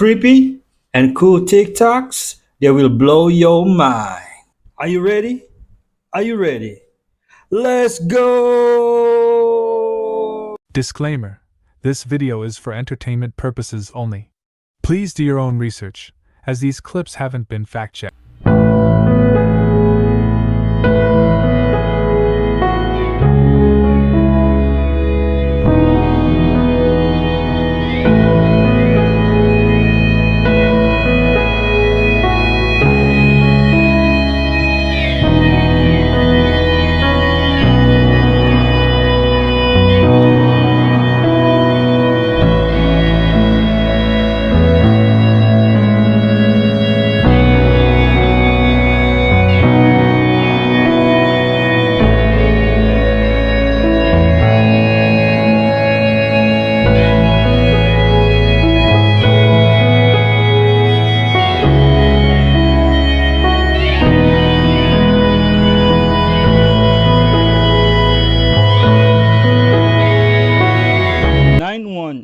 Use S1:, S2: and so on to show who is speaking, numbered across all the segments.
S1: creepy and cool TikToks that will blow your mind. Are you ready? Are you ready? Let's go!
S2: Disclaimer: this video is for entertainment purposes only. Please do your own research, as these clips haven't been fact-checked.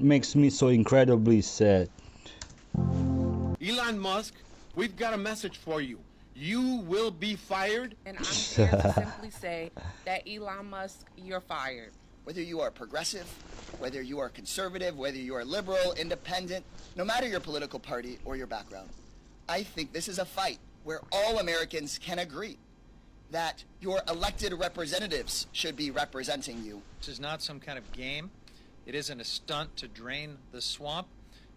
S1: Makes me so incredibly sad.
S3: Elon Musk, we've got a message for you. You will be fired.
S4: And I'm here to simply say that Elon Musk, you're fired.
S5: Whether you are progressive, whether you are conservative, whether you are liberal, independent, no matter your political party or your background, I think this is a fight where all Americans can agree that your elected representatives should be representing you.
S6: This is not some kind of game. It isn't a stunt to drain the swamp,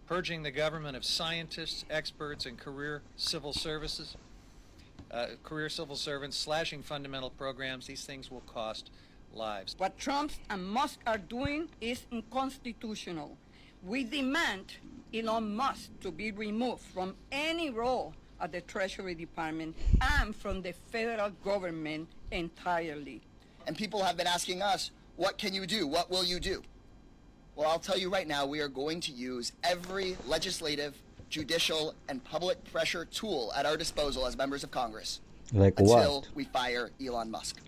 S6: purging the government of scientists, experts, and career civil servants, slashing fundamental programs. These things will cost lives.
S7: What Trump and Musk are doing is unconstitutional. We demand Elon Musk to be removed from any role at the Treasury Department and from the federal government entirely.
S5: And people have been asking us, what can you do? What will you do? Well, I'll tell you right now, we are going to use every legislative, judicial, and public pressure tool at our disposal as members of Congress.
S1: Like
S5: until
S1: what?
S5: we fire Elon Musk.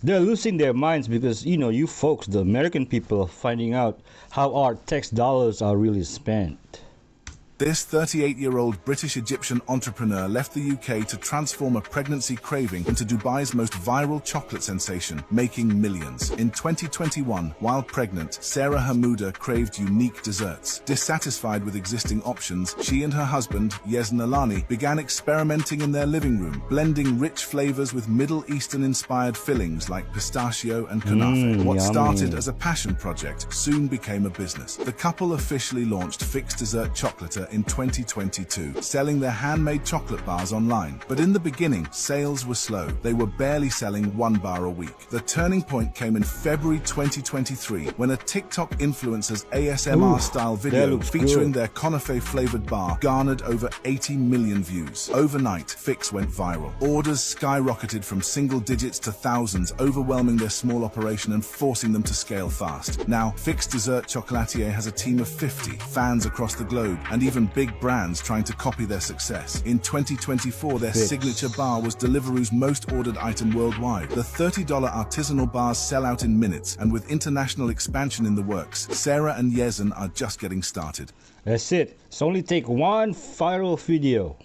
S1: They're losing their minds because, you folks, the American people, are finding out how our tax dollars are really spent.
S8: This 38-year-old British-Egyptian entrepreneur left the UK to transform a pregnancy craving into Dubai's most viral chocolate sensation, making millions. In 2021, while pregnant, Sarah Hamouda craved unique desserts. Dissatisfied with existing options, she and her husband, Yezen Alani, began experimenting in their living room, blending rich flavors with Middle Eastern-inspired fillings like pistachio and kunafa. What started as a passion project soon became a business. The couple officially launched Fix Dessert Chocolate in 2022, selling their handmade chocolate bars online. But in the beginning, sales were slow. They were barely selling 1 bar a week. The turning point came in February 2023 when a TikTok influencer's ASMR-style video featuring their Konafe-flavored bar garnered over 80 million views. Overnight, Fix went viral. Orders skyrocketed from single digits to thousands, overwhelming their small operation and forcing them to scale fast. Now, Fix Dessert Chocolatier has a team of 50 fans across the globe, and even big brands trying to copy their success. In 2024, their signature bar was Deliveroo's most ordered item worldwide. The $30 artisanal bars sell out in minutes, and with international expansion in the works, Sarah and Yezen are just getting started.
S1: That's it. It's only take one viral video.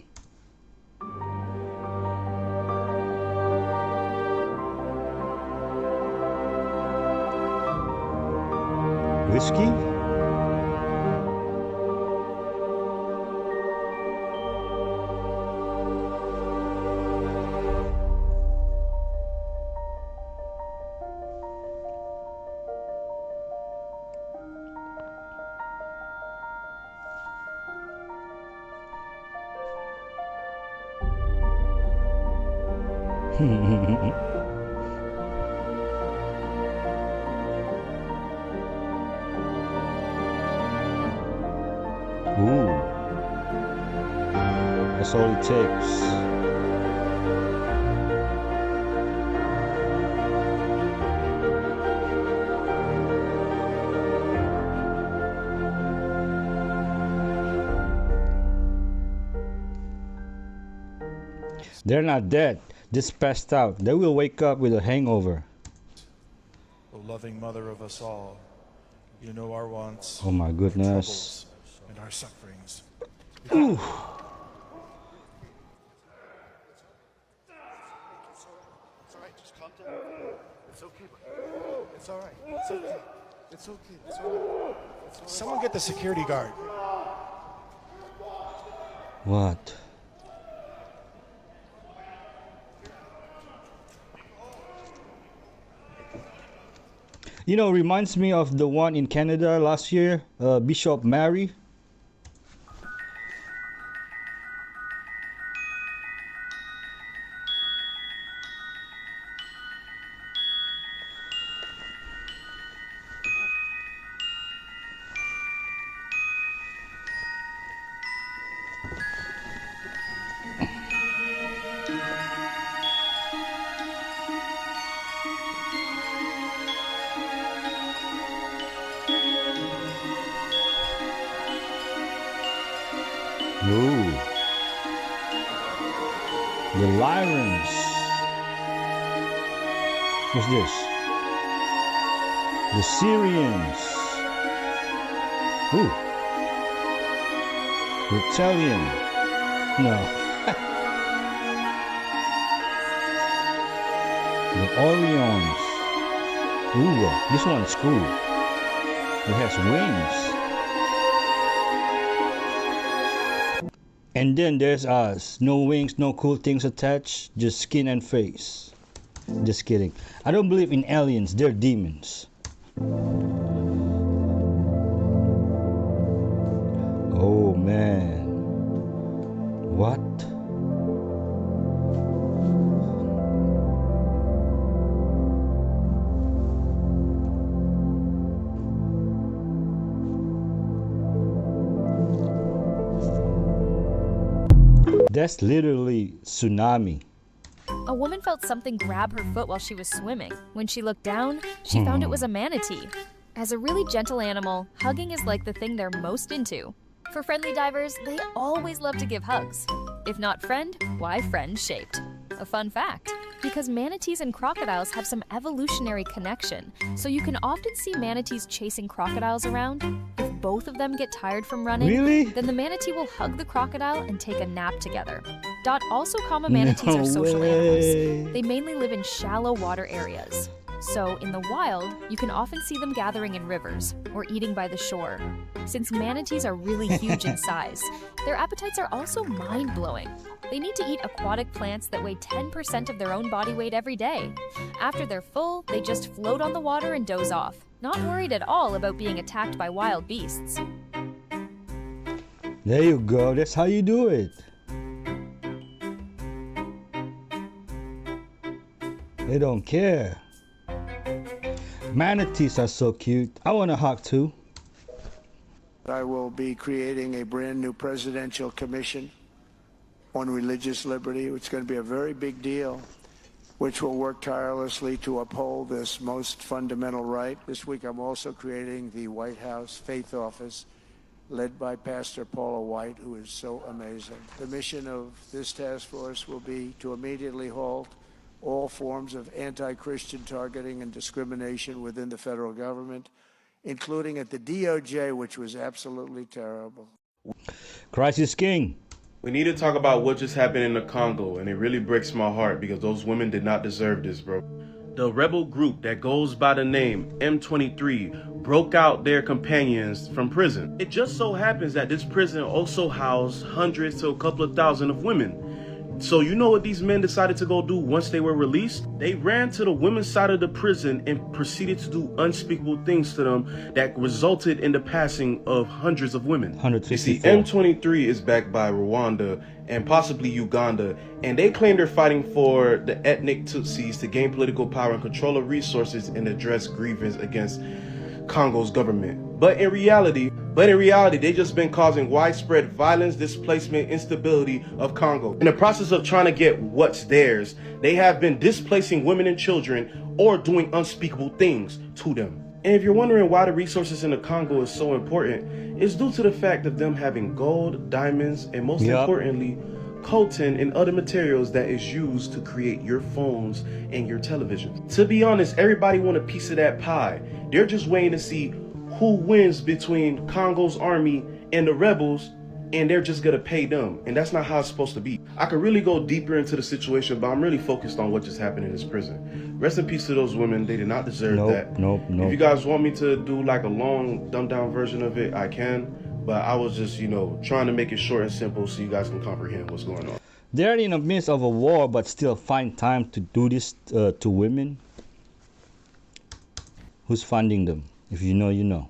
S1: Whiskey? Ooh, that's all it takes. They're not dead, just passed out. They will wake up with a hangover.
S9: O loving mother of us all, you know our wants,
S1: Oh my
S9: our
S1: goodness.
S9: troubles, and our sufferings.
S1: Ooh.
S9: It's all right. Just calm down. It's okay. It's all right. It's okay. It's okay. It's all right. It's all right. Someone get the security guard.
S1: What? You know, reminds me of the one in Canada last year, Bishop Mary. Ooh. The Lyrans. What's this? The Syrians. Ooh. Reptilian. No. The Orions. Ooh, this one's cool. It has wings. And then there's us. No wings, no cool things attached, just skin and face. Just kidding. I don't believe in aliens, they're demons. Oh man. What? That's literally tsunami.
S10: A woman felt something grab her foot while she was swimming. When she looked down, she found it was a manatee. As a really gentle animal, hugging is like the thing they're most into. For friendly divers, they always love to give hugs. If not friend, why friend-shaped? A fun fact, because manatees and crocodiles have some evolutionary connection, so you can often see manatees chasing crocodiles around. If both of them get tired from running,
S1: Really?
S10: then the manatee will hug the crocodile and take a nap together. Also, manatees are social animals. They mainly live in shallow water areas. So, in the wild, you can often see them gathering in rivers or eating by the shore. Since manatees are really huge in size, their appetites are also mind-blowing. They need to eat aquatic plants that weigh 10% of their own body weight every day. After they're full, they just float on the water and doze off, not worried at all about being attacked by wild beasts.
S1: There you go, that's how you do it. They don't care. Manatees are so cute. I want a hug too.
S11: I will be creating a brand new presidential commission on religious liberty. It's going to be a very big deal, which will work tirelessly to uphold this most fundamental right. This week, I'm also creating the White House Faith Office, led by Pastor Paula White, who is so amazing. The mission of this task force will be to immediately halt all forms of anti-Christian targeting and discrimination within the federal government, including at the DOJ, which was absolutely terrible.
S1: Christ is King.
S12: We need to talk about what just happened in the Congo, and it really breaks my heart because those women did not deserve this, bro. The rebel group that goes by the name M23 broke out their companions from prison. It just so happens that this prison also housed hundreds to a couple of thousand of women. So you know what these men decided to go do once they were released? They ran to the women's side of the prison and proceeded to do unspeakable things to them that resulted in the passing of hundreds of women.
S1: 164.
S12: You see, M23 is backed by Rwanda and possibly Uganda, and they claim they're fighting for the ethnic Tutsis to gain political power and control of resources and address grievance against Congo's government. But in reality, they just been causing widespread violence, displacement, instability of Congo. In the process of trying to get what's theirs, they have been displacing women and children or doing unspeakable things to them. And if you're wondering why the resources in the Congo is so important, it's due to the fact of them having gold, diamonds, and most importantly, coltan and other materials that is used to create your phones and your televisions. To be honest, everybody want a piece of that pie. They're just waiting to see who wins between Congo's army and the rebels, and they're just gonna pay them, and that's not how it's supposed to be. I could really go deeper into the situation, but I'm really focused on what just happened in this prison. Rest in peace to those women. They did not deserve that.
S1: Nope.
S12: If you guys want me to do like a long, dumbed down version of it, I can, but I was just, trying to make it short and simple so you guys can comprehend what's going on.
S1: They're in the midst of a war, but still find time to do this to women. Who's funding them? If you know, you know.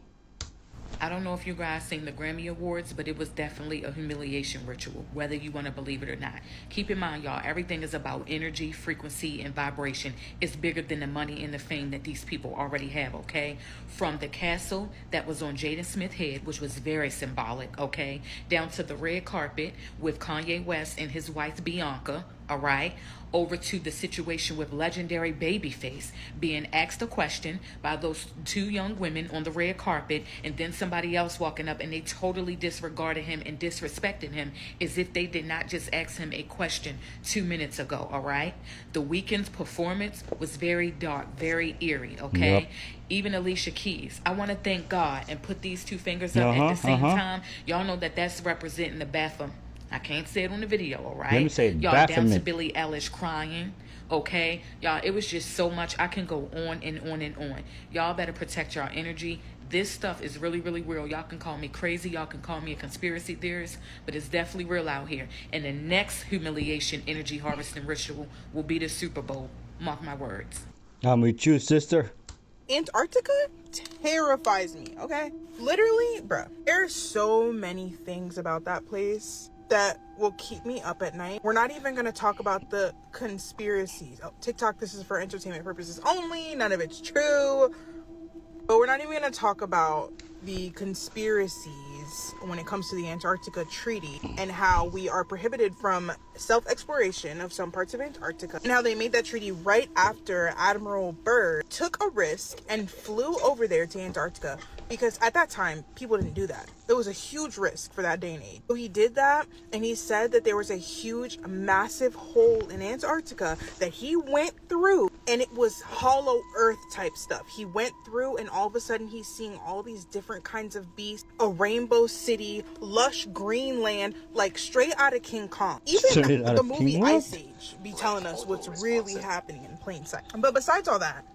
S13: I don't know if you guys seen the Grammy Awards, but it was definitely a humiliation ritual, whether you want to believe it or not. Keep in mind, y'all, everything is about energy, frequency, and vibration. It's bigger than the money and the fame that these people already have, okay? From the castle that was on Jaden Smith's head, which was very symbolic, okay? Down to the red carpet with Kanye West and his wife Bianca, all right? Over to the situation with legendary Babyface being asked a question by those two young women on the red carpet, and then somebody else walking up and they totally disregarded him and disrespected him as if they did not just ask him a question 2 minutes ago, all right? The Weeknd's performance was very dark, very eerie, okay?
S1: Yep.
S13: Even Alicia Keys. I want to thank God and put these two fingers up at the same time. Y'all know that that's representing the Baphomet. I can't say it on the video, all right?
S1: Let me say
S13: y'all down to
S1: Baphomet.
S13: Billie Eilish crying, okay? Y'all, it was just so much. I can go on and on and on. Y'all better protect your energy. This stuff is really, really real. Y'all can call me crazy. Y'all can call me a conspiracy theorist, but it's definitely real out here. And the next humiliation energy harvesting ritual will be the Super Bowl. Mark my words.
S1: I'm with you, sister.
S14: Antarctica terrifies me, okay? Literally, bruh, there's so many things about that place that will keep me up at night. We're not even gonna talk about the conspiracies. Oh, TikTok, this is for entertainment purposes only. None of it's true. But we're not even gonna talk about the conspiracies when it comes to the Antarctica Treaty and how we are prohibited from self-exploration of some parts of Antarctica, and how they made that treaty right after Admiral Byrd took a risk and flew over there to Antarctica, because at that time people didn't do that. It was a huge risk for that day and age. So he did that, and he said that there was a huge, massive hole in Antarctica that he went through, and it was hollow earth type stuff. He went through, and all of a sudden he's seeing all these different kinds of beasts, a rainbow city, lush green land, like straight out of King Kong. Even the movie Ice Age be telling us what's really happening in plain sight. But besides all that,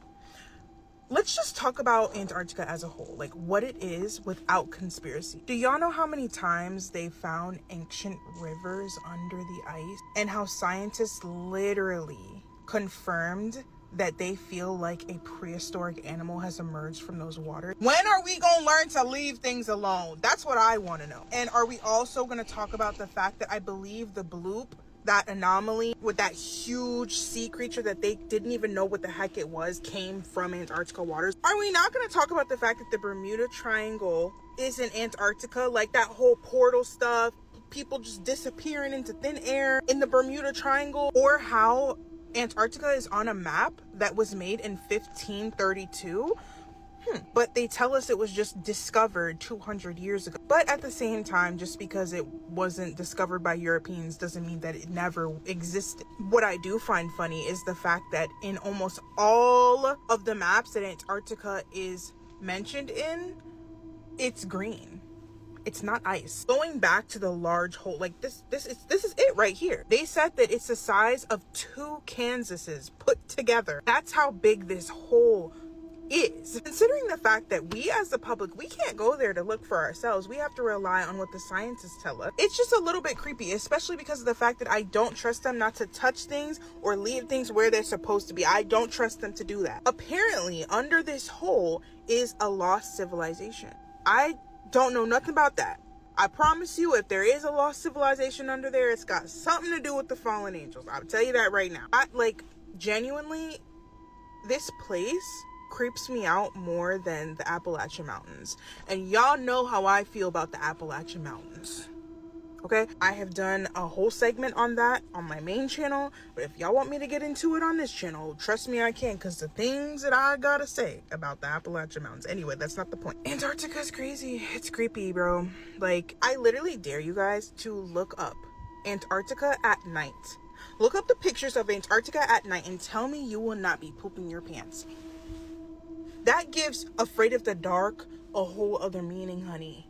S14: let's just talk about Antarctica as a whole, like what it is without conspiracy. Do y'all know how many times they found ancient rivers under the ice, and how scientists literally confirmed that they feel like a prehistoric animal has emerged from those waters? When are we gonna learn to leave things alone? That's what I want to know. And are we also gonna talk about the fact that I believe the bloop, that anomaly with that huge sea creature that they didn't even know what the heck it was, came from Antarctica waters? Are we not going to talk about the fact that the Bermuda Triangle is in Antarctica? Like that whole portal stuff, people just disappearing into thin air in the Bermuda Triangle, or how Antarctica is on a map that was made in 1532. But they tell us it was just discovered 200 years ago. But at the same time, just because it wasn't discovered by Europeans doesn't mean that it never existed. What I do find funny is the fact that in almost all of the maps that Antarctica is mentioned in, it's green. It's not ice. Going back to the large hole, like this is it right here. They said that it's the size of 2 Kansases put together. That's how big this hole is. Considering the fact that we as the public, we can't go there to look for ourselves. We have to rely on what the scientists tell us. It's just a little bit creepy, especially because of the fact that I don't trust them not to touch things or leave things where they're supposed to be. I don't trust them to do that. Apparently, under this hole is a lost civilization. I don't know nothing about that. I promise you, if there is a lost civilization under there, it's got something to do with the fallen angels. I'll tell you that right now. Genuinely, this place creeps me out more than the Appalachian Mountains. And y'all know how I feel about the Appalachian Mountains. Okay? I have done a whole segment on that on my main channel, but if y'all want me to get into it on this channel, trust me, I can, because the things that I gotta say about the Appalachian Mountains. Anyway, that's not the point. Antarctica's crazy. It's creepy, bro. Like, I literally dare you guys to look up Antarctica at night. Look up the pictures of Antarctica at night and tell me you will not be pooping your pants. That gives Afraid of the Dark a whole other meaning, honey.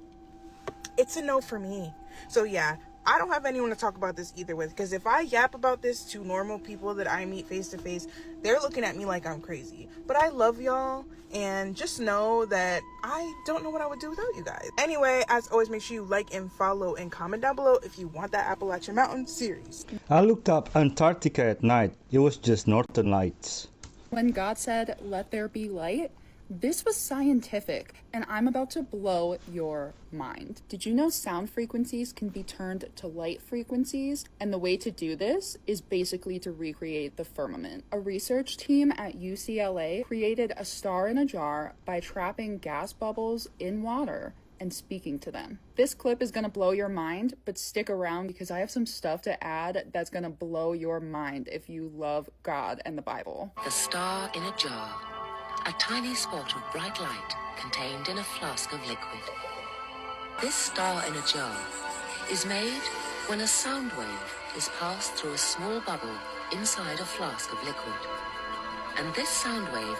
S14: it's a no for me. So yeah, I don't have anyone to talk about this either with, because if I yap about this to normal people that I meet face to face, they're looking at me like I'm crazy. But I love y'all, and just know that I don't know what I would do without you guys. Anyway, as always, make sure you like and follow and comment down below if you want that Appalachian Mountain series.
S1: I looked up Antarctica at night. It was just northern lights.
S15: When God said, "Let there be light," this was scientific, and I'm about to blow your mind. Did you know sound frequencies can be turned to light frequencies? And the way to do this is basically to recreate the firmament. A research team at UCLA created a star in a jar by trapping gas bubbles in water and speaking to them. This clip is gonna blow your mind, but stick around because I have some stuff to add that's gonna blow your mind if you love God and the Bible.
S16: The star in a jar. A tiny spot of bright light contained in a flask of liquid. This star in a jar is made when a sound wave is passed through a small bubble inside a flask of liquid. And this sound wave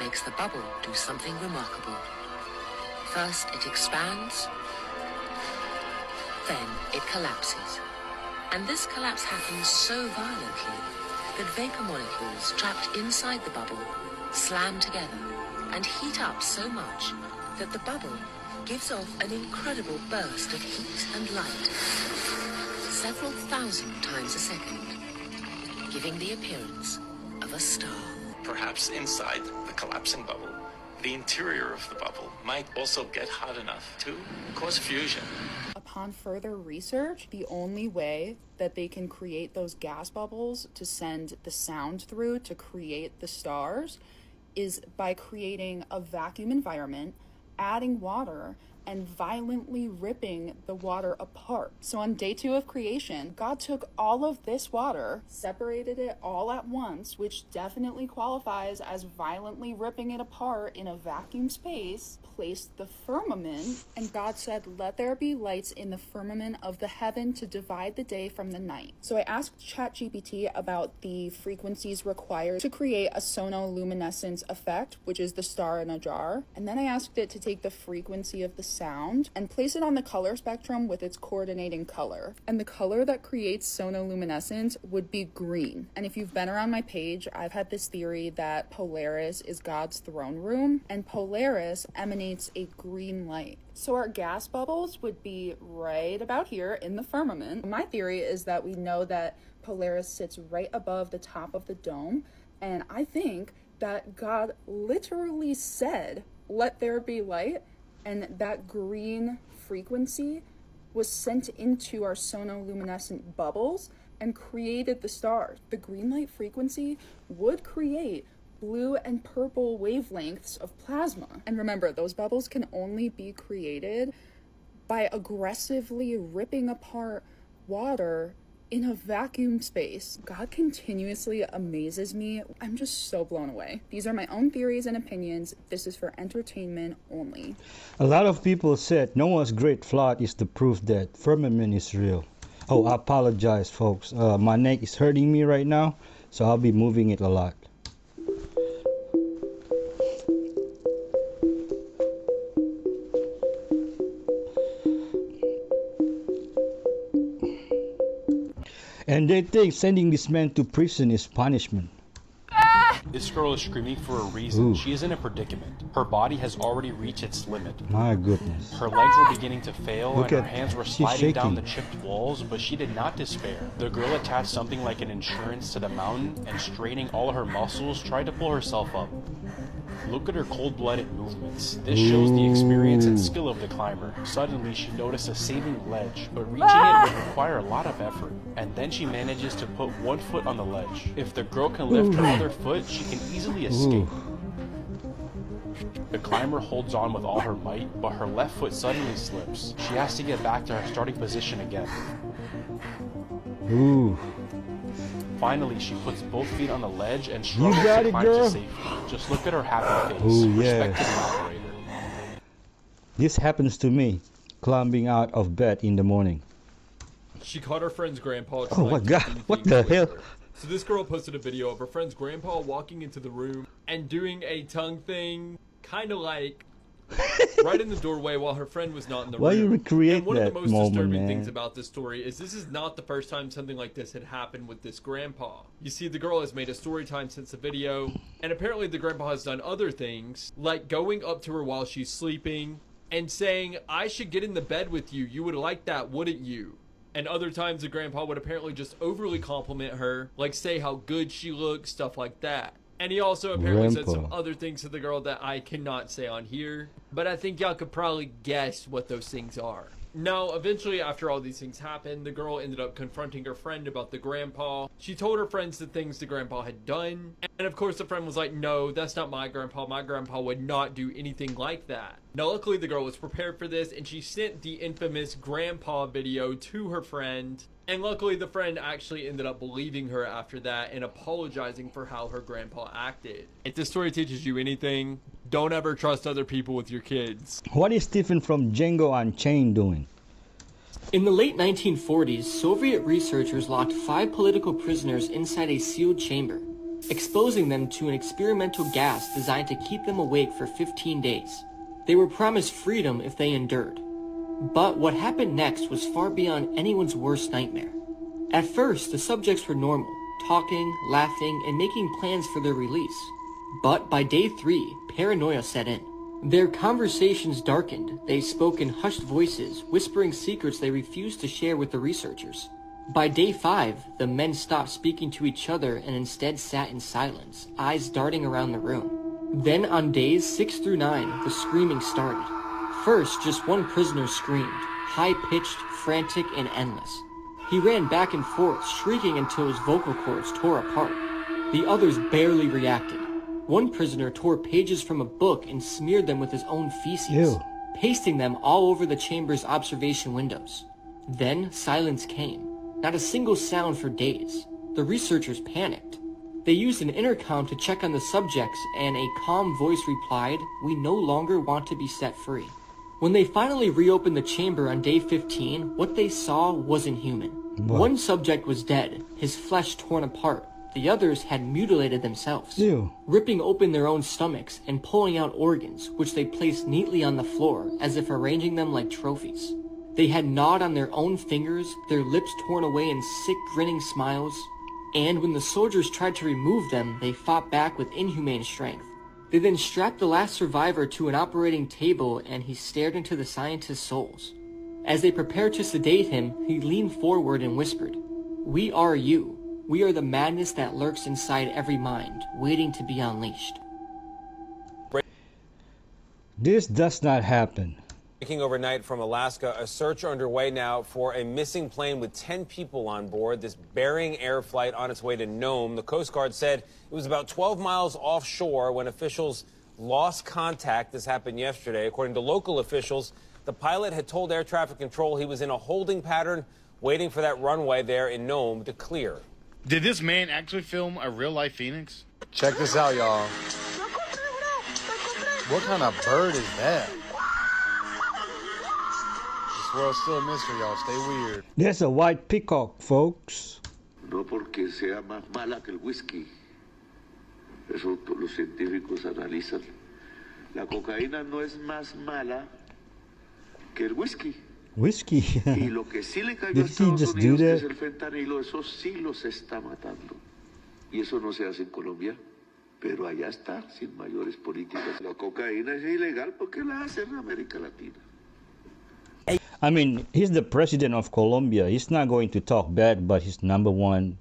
S16: makes the bubble do something remarkable. First it expands, then it collapses. And this collapse happens so violently that vapor molecules trapped inside the bubble slam together and heat up so much that the bubble gives off an incredible burst of heat and light, several thousand times a second, giving the appearance of a star.
S17: Perhaps inside the collapsing bubble, the interior of the bubble might also get hot enough to cause fusion.
S15: Upon further research, the only way that they can create those gas bubbles to send the sound through to create the stars is by creating a vacuum environment, adding water, and violently ripping the water apart. So on day 2 of creation, God took all of this water, separated it all at once, which definitely qualifies as violently ripping it apart in a vacuum space, placed the firmament, and God said, "Let there be lights in the firmament of the heaven to divide the day from the night." So I asked ChatGPT about the frequencies required to create a sonoluminescence effect, which is the star in a jar. And then I asked it to take the frequency of the sound and place it on the color spectrum with its coordinating color. And the color that creates sonoluminescence would be green. And if you've been around my page, I've had this theory that Polaris is God's throne room, and Polaris emanates a green light. So our gas bubbles would be right about here in the firmament. My theory is that we know that Polaris sits right above the top of the dome, and I think that God literally said, "Let there be light," and that green frequency was sent into our sonoluminescent bubbles and created the stars. The green light frequency would create blue and purple wavelengths of plasma. And remember, those bubbles can only be created by aggressively ripping apart water in a vacuum space. God continuously amazes me. I'm just so blown away. These are my own theories and opinions. This is for entertainment only.
S1: A lot of people said Noah's great flood is the proof that firmament is real. Oh, I apologize, folks. My neck is hurting me right now, so I'll be moving it a lot. And they think sending this man to prison is punishment.
S18: This girl is screaming for a reason.
S1: Ooh.
S18: She is in a predicament. Her body has already reached its limit.
S1: My goodness.
S18: Her legs were beginning to fail
S1: Look
S18: and her
S1: at-
S18: hands were
S1: she's
S18: sliding down
S1: shaking.
S18: the chipped walls, but she did not despair. The girl attached something like an insurance to the mountain and straining all her muscles tried to pull herself up. Look at her cold-blooded movements. This shows the experience and skill of the climber. Suddenly, she noticed a saving ledge, but reaching it would require a lot of effort. And then she manages to put one foot on the ledge. If the girl can lift her other foot, she can easily escape. The climber holds on with all her might, but her left foot suddenly slips. She has to get back to her starting position again.
S1: Ooh.
S18: Finally, she puts both feet on the ledge and
S1: You
S18: struggles
S1: got
S18: to
S1: it,
S18: climb
S1: girl.
S18: to safety. Just look at her happy face.
S1: Ooh,
S18: Respect to
S1: yes.
S18: the operator.
S1: This happens to me, climbing out of bed in the morning.
S19: She caught her friend's grandpa.
S1: Oh my
S19: trying to
S1: God,
S19: do
S1: what
S19: things
S1: the
S19: with
S1: hell?
S19: her. So this girl posted a video of her friend's grandpa walking into the room and doing a tongue thing, kind of like right in the doorway while her friend was not in the
S1: Why
S19: room.
S1: you recreate
S19: and one
S1: that
S19: of the most
S1: moment,
S19: disturbing
S1: man?
S19: things about this story is this is not the first time something like this had happened with this grandpa. You see, the girl has made a story time since the video, and apparently the grandpa has done other things, like going up to her while she's sleeping and saying, "I should get in the bed with you. You would like that, wouldn't you?" And other times the grandpa would apparently just overly compliment her, like say how good she looks, stuff like that. And he also apparently said some
S1: Grandpa.
S19: other things to the girl that I cannot say on here, but I think y'all could probably guess what those things are. Now, eventually, after all these things happened, the girl ended up confronting her friend about the grandpa. She told her friends the things the grandpa had done. And of course, the friend was like, "No, that's not my grandpa. My grandpa would not do anything like that." Now, luckily, the girl was prepared for this, and she sent the infamous grandpa video to her friend. And luckily, the friend actually ended up believing her after that and apologizing for how her grandpa acted. If this story teaches you anything, don't ever trust other people with your kids.
S1: What is Stephen from Django Unchained doing?
S20: In the late 1940s, Soviet researchers locked 5 political prisoners inside a sealed chamber, exposing them to an experimental gas designed to keep them awake for 15 days. They were promised freedom if they endured. But what happened next was far beyond anyone's worst nightmare. At first, the subjects were normal, talking, laughing, and making plans for their release. But by day 3, paranoia set in. Their conversations darkened. They spoke in hushed voices, whispering secrets they refused to share with the researchers. By day 5, the men stopped speaking to each other and instead sat in silence, eyes darting around the room. Then on days 6 through 9, the screaming started. First, just one prisoner screamed, high-pitched, frantic, and endless. He ran back and forth, shrieking until his vocal cords tore apart. The others barely reacted. One prisoner tore pages from a book and smeared them with his own feces,
S1: Ew.
S20: pasting them all over the chamber's observation windows. Then silence came. Not a single sound for days. The researchers panicked. They used an intercom to check on the subjects, and a calm voice replied, "We no longer want to be set free." When they finally reopened the chamber on day 15, what they saw wasn't human.
S1: What?
S20: One subject was dead, his flesh torn apart. The others had mutilated themselves,
S1: Ew.
S20: ripping open their own stomachs and pulling out organs, which they placed neatly on the floor as if arranging them like trophies. They had gnawed on their own fingers, their lips torn away in sick, grinning smiles. And when the soldiers tried to remove them, they fought back with inhumane strength. They then strapped the last survivor to an operating table, and he stared into the scientist's souls. As they prepared to sedate him, he leaned forward and whispered, "We are you. We are the madness that lurks inside every mind, waiting to be unleashed."
S1: This does not happen.
S21: Breaking overnight from Alaska, a search underway now for a missing plane with 10 people on board. This Bering Air flight on its way to Nome. The Coast Guard said it was about 12 miles offshore when officials lost contact. This happened yesterday. According to local officials, the pilot had told air traffic control he was in a holding pattern, waiting for that runway there in Nome to clear.
S3: Did this man actually film a real-life phoenix?
S9: Check this out, y'all. What kind of bird is that? This world's still a mystery, y'all. Stay weird.
S1: There's a white peacock, folks.
S22: No porque sea más mala que el whisky. Eso los científicos analizan. La cocaína no es más mala que el whisky.
S1: Whiskey.
S22: Y lo que sí le cayó a
S1: Did he
S22: Estados
S1: just do
S22: Unidos, que es
S1: that?
S22: el fentanilo, eso sí los está matando. Y eso no se hace en Colombia. Pero allá está, sin mayores políticas. La cocaína es ilegal porque la hacen en América Latina.
S1: I mean, he's the president of Colombia. He's not going to talk bad about his number one,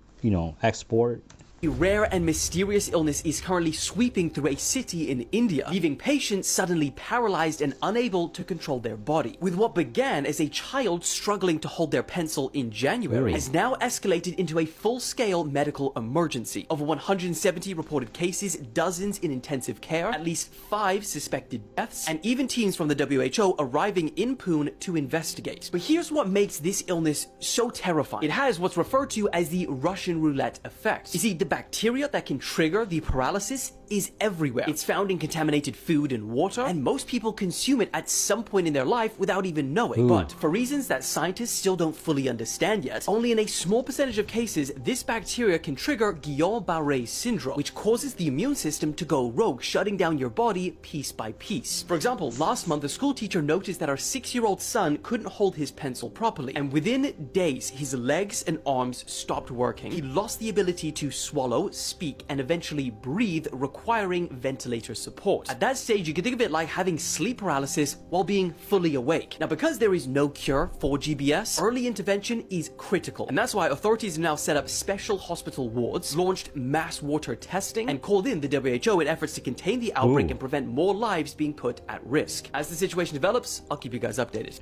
S1: export.
S23: A rare and mysterious illness is currently sweeping through a city in India, leaving patients suddenly paralyzed and unable to control their body. With what began as a child struggling to hold their pencil in January, has now escalated into a full-scale medical emergency. Over 170 reported cases, dozens in intensive care, at least 5 suspected deaths, and even teams from the WHO arriving in Pune to investigate. But here's what makes this illness so terrifying. It has what's referred to as the Russian roulette effect. You see, the bacteria that can trigger the paralysis is everywhere. It's found in contaminated food and water, and most people consume it at some point in their life without even knowing.
S1: Ooh.
S23: But for reasons that scientists still don't fully understand yet, only in a small percentage of cases, this bacteria can trigger Guillain-Barré syndrome, which causes the immune system to go rogue, shutting down your body piece by piece. For example, last month, a school teacher noticed that our 6-year-old son couldn't hold his pencil properly, and within days, his legs and arms stopped working. He lost the ability to swallow, speak, and eventually breathe, requiring ventilator support. At that stage, you can think of it like having sleep paralysis while being fully awake. Now, because there is no cure for GBS, early intervention is critical, and that's why authorities have now set up special hospital wards, launched mass water testing, and called in the WHO in efforts to contain the outbreak and prevent more lives being put at risk. As the situation develops, I'll keep you guys updated.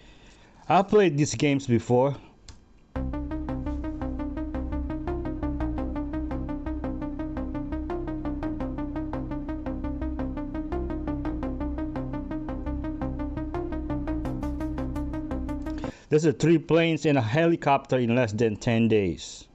S1: I played these games before. There's 3 planes and a helicopter in less than 10 days.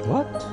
S1: What?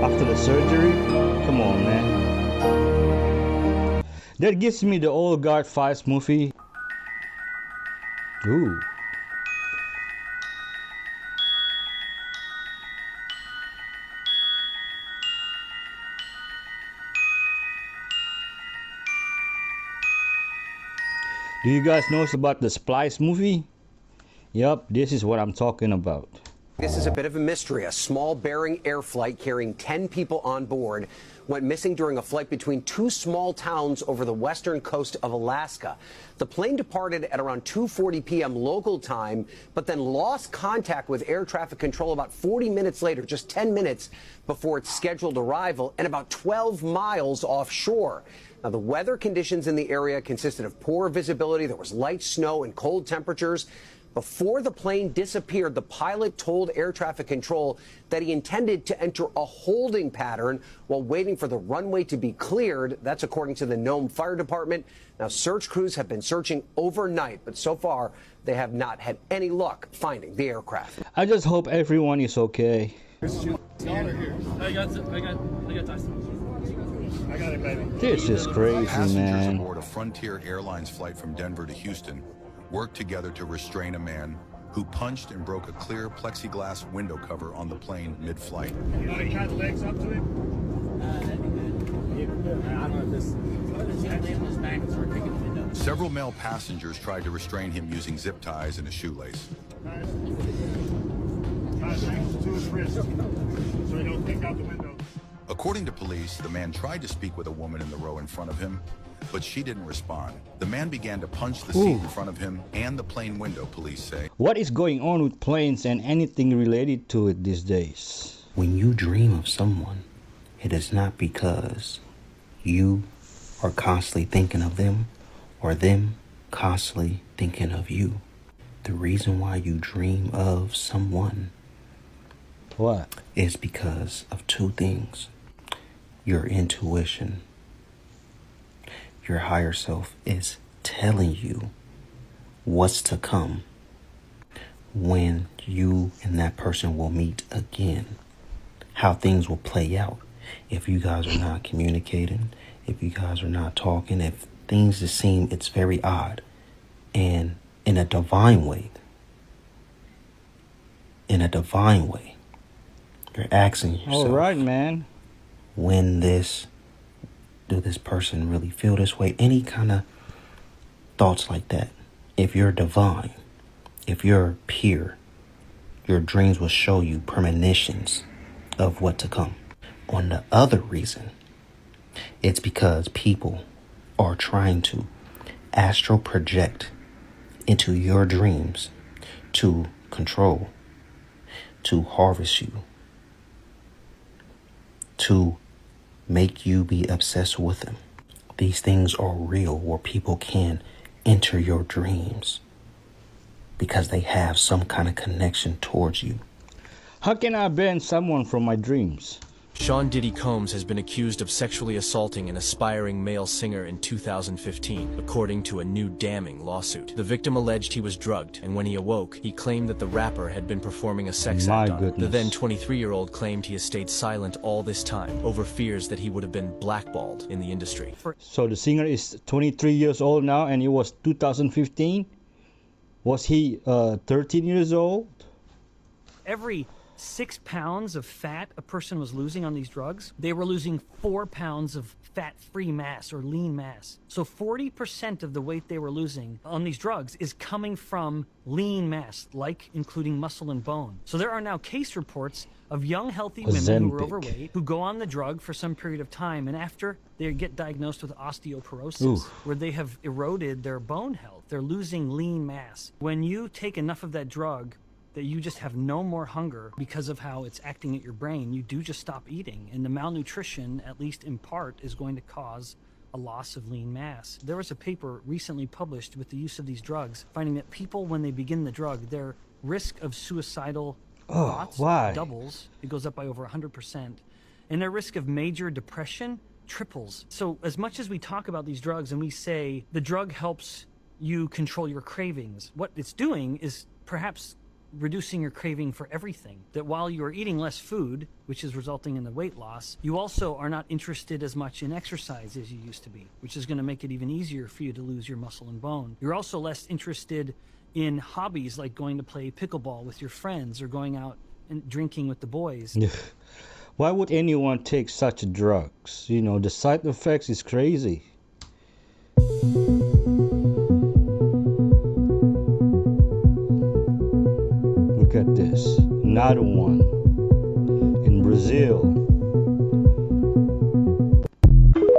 S1: After the surgery? Come on, man. That gives me the old Guard 5 movie. Ooh. Do you guys know about the Splice movie? Yep, this is what I'm talking about.
S2: This is a bit of a mystery. A small Bering Air flight carrying 10 people on board went missing during a flight between 2 small towns over the western coast of Alaska. The plane departed at around 2:40 p.m. local time, but then lost contact with air traffic control about 40 minutes later, just 10 minutes before its scheduled arrival, and about 12 miles offshore. Now, the weather conditions in the area consisted of poor visibility. There was light snow and cold temperatures. Before the plane disappeared, the pilot told air traffic control that he intended to enter a holding pattern while waiting for the runway to be cleared. That's according to the Nome Fire Department. Now, search crews have been searching overnight, but so far they have not had any luck finding the aircraft.
S1: I just hope everyone is okay.
S9: I got it, baby.
S1: This is crazy,
S4: Passengers
S1: man.
S4: aboard a Frontier Airlines flight from Denver to Houston worked together to restrain a man who punched and broke a clear plexiglass window cover on the plane mid-flight.
S9: You know they got legs up to him? I don't know if this...
S4: Several male passengers tried to restrain him using zip ties and a shoelace.
S9: To his wrist, so he don't kick out the window.
S4: According to police, the man tried to speak with a woman in the row in front of him, but she didn't respond. The man began to punch the seat in front of him and the plane window, police say.
S1: What is going on with planes and anything related to it these days?
S6: When you dream of someone, it is not because you are constantly thinking of them or them constantly thinking of you. The reason why you dream of someone is because of 2 things. Your intuition. Your higher self is telling you what's to come, when you and that person will meet again, how things will play out. If you guys are not communicating, if you guys are not talking, if things just seem it's very odd, and in a divine way, in a divine way. You're asking yourself,
S1: All right, man.
S6: Do this person really feel this way? Any kind of thoughts like that. If you're divine, if you're pure, your dreams will show you premonitions of what to come. On the other reason, it's because people are trying to astral project into your dreams to control, to harvest you, to make you be obsessed with them. These things are real, where people can enter your dreams because they have some kind of connection towards you.
S1: How can I ban someone from my dreams?
S5: Sean Diddy Combs has been accused of sexually assaulting an aspiring male singer in 2015, according to a new damning lawsuit. The victim alleged he was drugged, and when he awoke, he claimed that the rapper had been performing a sex act on him. The then 23-year-old claimed he has stayed silent all this time over fears that he would have been blackballed in the industry.
S1: So the singer is 23 years old now, and it was 2015? Was he 13 years old?
S7: Every 6 pounds of fat a person was losing on these drugs, they were losing 4 pounds of fat-free mass or lean mass. So 40% of the weight they were losing on these drugs is coming from lean mass, like including muscle and bone. So there are now case reports of young, healthy women who are overweight, who go on the drug for some period of time, and after they get diagnosed with osteoporosis, where they have eroded their bone health, they're losing lean mass. When you take enough of that drug, that you just have no more hunger because of how it's acting at your brain, you do just stop eating. And the malnutrition, at least in part, is going to cause a loss of lean mass. There was a paper recently published with the use of these drugs, finding that people, when they begin the drug, their risk of suicidal thoughts doubles. It goes up by over 100%. And their risk of major depression triples. So as much as we talk about these drugs and we say the drug helps you control your cravings, what it's doing is perhaps reducing your craving for everything. That while you are eating less food, which is resulting in the weight loss, you also are not interested as much in exercise as you used to be, which is going to make it even easier for you to lose your muscle and bone. You're also less interested in hobbies like going to play pickleball with your friends or going out and drinking with the boys.
S1: Why would anyone take such drugs? You know, the side effects is crazy. Look at this. Another one. In Brazil.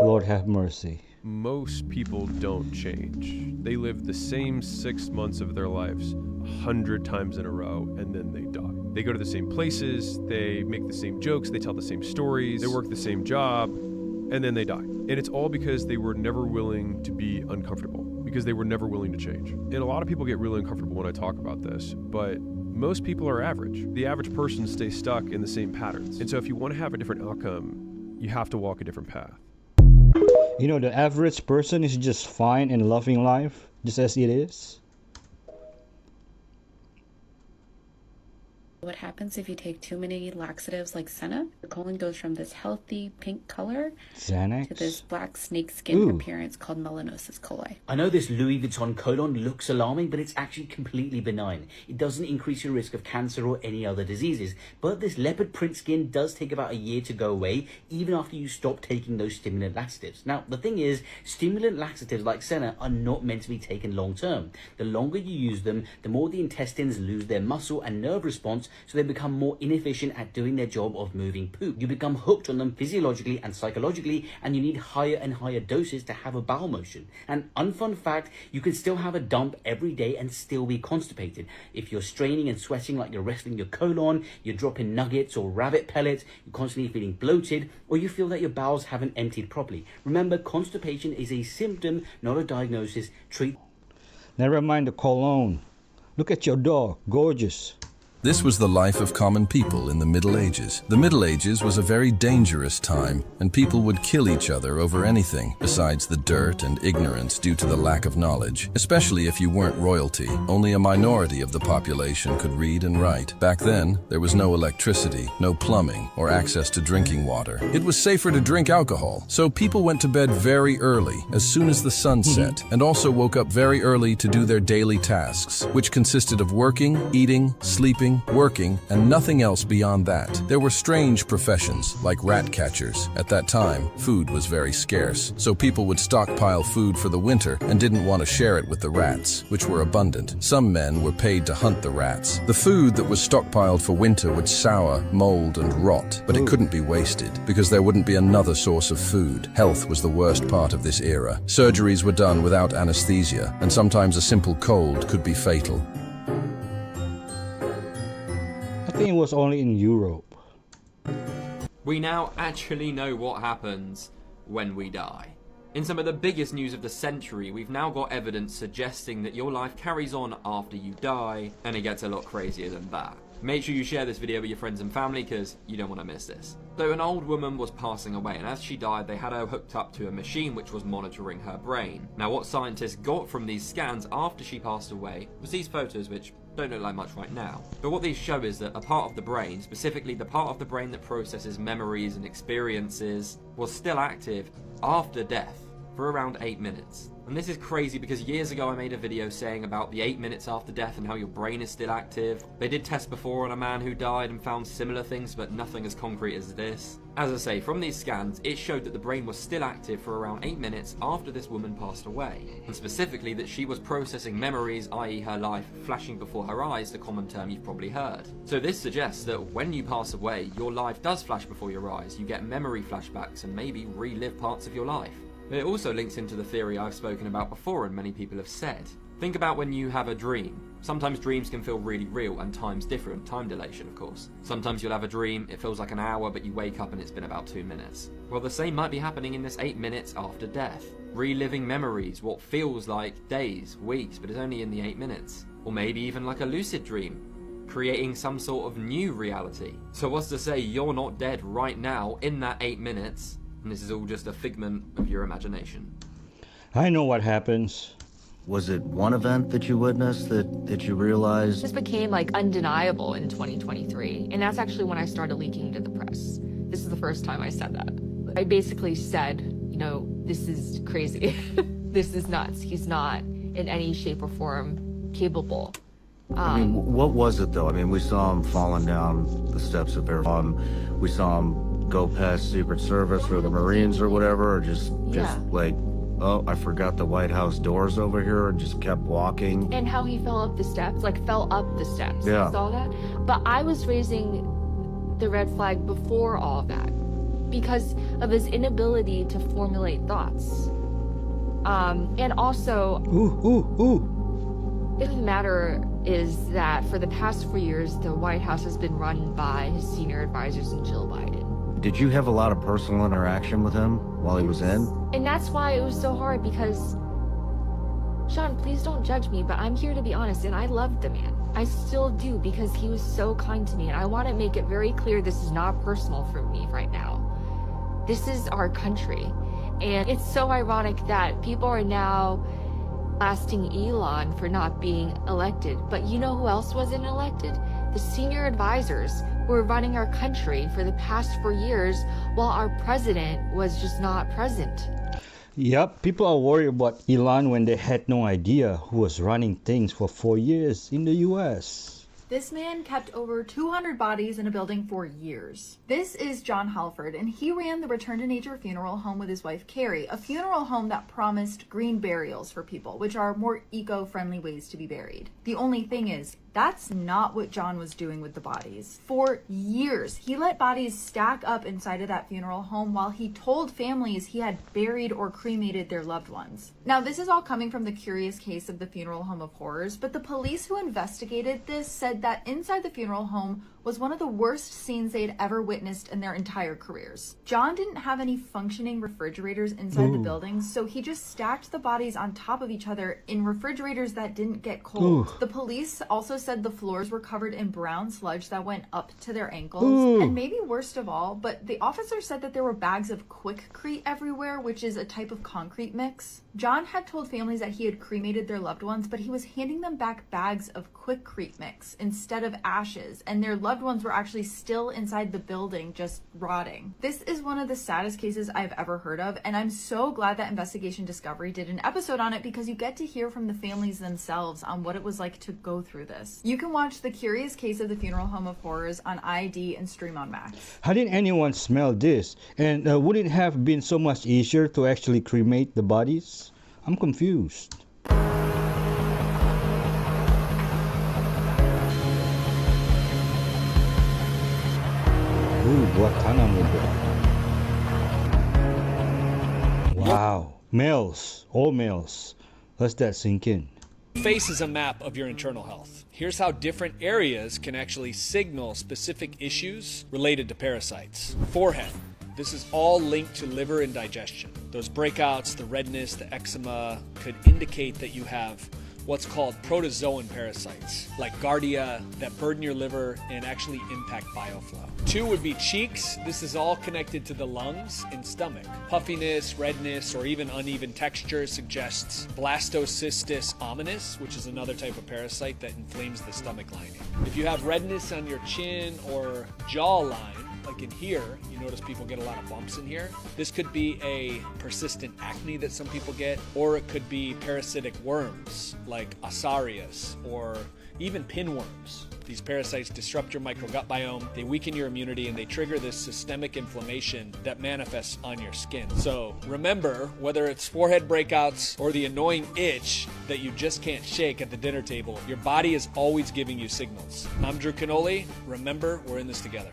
S1: Lord have mercy.
S8: Most people don't change. They live the same 6 months of their lives 100 times in a row, and then they die. They go to the same places, they make the same jokes, they tell the same stories, they work the same job, and then they die. And it's all because they were never willing to be uncomfortable, because they were never willing to change. And a lot of people get really uncomfortable when I talk about this, but most people are average. The average person stays stuck in the same patterns. And so if you want to have a different outcome, you have to walk a different path.
S1: You know, the average person is just fine and loving life, just as it is.
S24: What happens if you take too many laxatives like Senna? The colon goes from this healthy pink color
S1: Xanax?
S24: to this black snake skin appearance called melanosis coli.
S6: I know this Louis Vuitton colon looks alarming, but it's actually completely benign. It doesn't increase your risk of cancer or any other diseases. But this leopard print skin does take about a year to go away, even after you stop taking those stimulant laxatives. Now, the thing is, stimulant laxatives like Senna are not meant to be taken long term. The longer you use them, the more the intestines lose their muscle and nerve response, so they become more inefficient at doing their job of moving poop. You become hooked on them physiologically and psychologically, and you need higher and higher doses to have a bowel motion. And unfun fact, you can still have a dump every day and still be constipated. If you're straining and sweating like you're wrestling your colon, you're dropping nuggets or rabbit pellets, you're constantly feeling bloated, or you feel that your bowels haven't emptied properly. Remember, constipation is a symptom, not a diagnosis. Treat.
S1: Never mind the cologne. Look at your dog, gorgeous.
S25: This was the life of common people in the Middle Ages. The Middle Ages was a very dangerous time, and people would kill each other over anything besides the dirt and ignorance due to the lack of knowledge, especially if you weren't royalty. Only a minority of the population could read and write. Back then, there was no electricity, no plumbing, or access to drinking water. It was safer to drink alcohol, so people went to bed very early, as soon as the sun set, and also woke up very early to do their daily tasks, which consisted of working, eating, sleeping, eating, working, and nothing else beyond that. There were strange professions, like rat catchers. At that time, food was very scarce, so people would stockpile food for the winter and didn't want to share it with the rats, which were abundant. Some men were paid to hunt the rats. The food that was stockpiled for winter would sour, mold, and rot, but it couldn't be wasted, because there wouldn't be another source of food. Health was the worst part of this era. Surgeries were done without anesthesia, and sometimes a simple cold could be fatal.
S1: I think it was only in Europe.
S10: We now actually know what happens when we die. In some of the biggest news of the century, we've now got evidence suggesting that your life carries on after you die, and it gets a lot crazier than that. Make sure you share this video with your friends and family, because you don't want to miss this. So an old woman was passing away, and as she died, they had her hooked up to a machine which was monitoring her brain. Now what scientists got from these scans after she passed away was these photos, which don't look like much right now. But what these show is that a part of the brain, specifically the part of the brain that processes memories and experiences, was still active after death for around 8 minutes. And this is crazy because years ago I made a video saying about the 8 minutes after death and how your brain is still active. They did tests before on a man who died and found similar things, but nothing as concrete as this. As I say, from these scans, it showed that the brain was still active for around 8 minutes after this woman passed away. And specifically that she was processing memories, i.e. her life, flashing before her eyes, the common term you've probably heard. So this suggests that when you pass away, your life does flash before your eyes. You get memory flashbacks and maybe relive parts of your life. It also links into the theory I've spoken about before and many people have said. Think about when you have a dream. Sometimes dreams can feel really real and time's different, time dilation of course. Sometimes you'll have a dream, it feels like an hour, but you wake up and it's been about 2 minutes. Well, the same might be happening in this 8 minutes after death. Reliving memories, what feels like days, weeks, but is only in the 8 minutes. Or maybe even like a lucid dream, creating some sort of new reality. So what's to say you're not dead right now in that 8 minutes, and this is all just a figment of your imagination?
S1: I know what happens.
S11: Was it one event that you witnessed that you realized?
S12: This became like undeniable in 2023, and that's actually when I started leaking into the press. This is the first time I said that. I basically said, you know, this is crazy. This is nuts. He's not in any shape or form capable.
S11: I mean, what was it though? I mean, we saw him falling down the steps of Air Force. We saw him go past Secret Service or the Marines or whatever, or just like, oh, I forgot the White House doors over here, and just kept walking.
S12: And how he fell up the steps, like fell up the steps.
S11: Yeah.
S12: You saw that? But I was raising the red flag before all of that because of his inability to formulate thoughts. And also, it doesn't matter is that for the past 4 years, the White House has been run by his senior advisors and Jill Biden.
S11: Did you have a lot of personal interaction with him while he was in?
S12: And that's why it was so hard because, Sean, please don't judge me, but I'm here to be honest, and I loved the man. I still do because he was so kind to me, and I want to make it very clear this is not personal for me right now. This is our country, and it's so ironic that people are now blasting Elon for not being elected, but you know who else wasn't elected? The senior advisors who were running our country for the past 4 years while our president was just not present.
S1: Yep, people are worried about Elon when they had no idea who was running things for 4 years in the US.
S13: This man kept over 200 bodies in a building for years. This is John Halford, and he ran the Return to Nature funeral home with his wife Carrie, a funeral home that promised green burials for people, which are more eco-friendly ways to be buried. The only thing is, that's not what John was doing with the bodies. For years, he let bodies stack up inside of that funeral home while he told families he had buried or cremated their loved ones. Now, this is all coming from the curious case of the Funeral Home of Horrors, but the police who investigated this said that inside the funeral home was one of the worst scenes they'd ever witnessed in their entire careers. John didn't have any functioning refrigerators inside the building, so he just stacked the bodies on top of each other in refrigerators that didn't get cold. The police also said the floors were covered in brown sludge that went up to their ankles. And maybe worst of all, but the officer said that there were bags of Quikrete everywhere, which is a type of concrete mix. John had told families that he had cremated their loved ones, but he was handing them back bags of Quikrete mix instead of ashes, and their loved loved ones were actually still inside the building, just rotting. This is one of the saddest cases I've ever heard of, and I'm so glad that Investigation Discovery did an episode on it because you get to hear from the families themselves on what it was like to go through this. You can watch The Curious Case of the Funeral Home of Horrors on ID and stream on Max.
S1: How did anyone smell this? And would it have been so much easier to actually cremate the bodies? I'm confused. Ooh, Guantanamo Bay. Wow. Males. All males. Let's that sink in.
S14: Face is a map of your internal health. Here's how different areas can actually signal specific issues related to parasites. Forehead. This is all linked to liver and digestion. Those breakouts, the redness, the eczema could indicate that you have what's called protozoan parasites, like Giardia, that burden your liver and actually impact bioflow. 2 would be cheeks. This is all connected to the lungs and stomach. Puffiness, redness, or even uneven texture suggests blastocystis ominis, which is another type of parasite that inflames the stomach lining. If you have redness on your chin or jawline, like in here, you notice people get a lot of bumps in here. This could be a persistent acne that some people get, or it could be parasitic worms like Asarius or even pinworms. These parasites disrupt your microgut biome, they weaken your immunity, and they trigger this systemic inflammation that manifests on your skin. So remember, whether it's forehead breakouts or the annoying itch that you just can't shake at the dinner table, your body is always giving you signals. I'm Drew Canoli. Remember, we're in this together.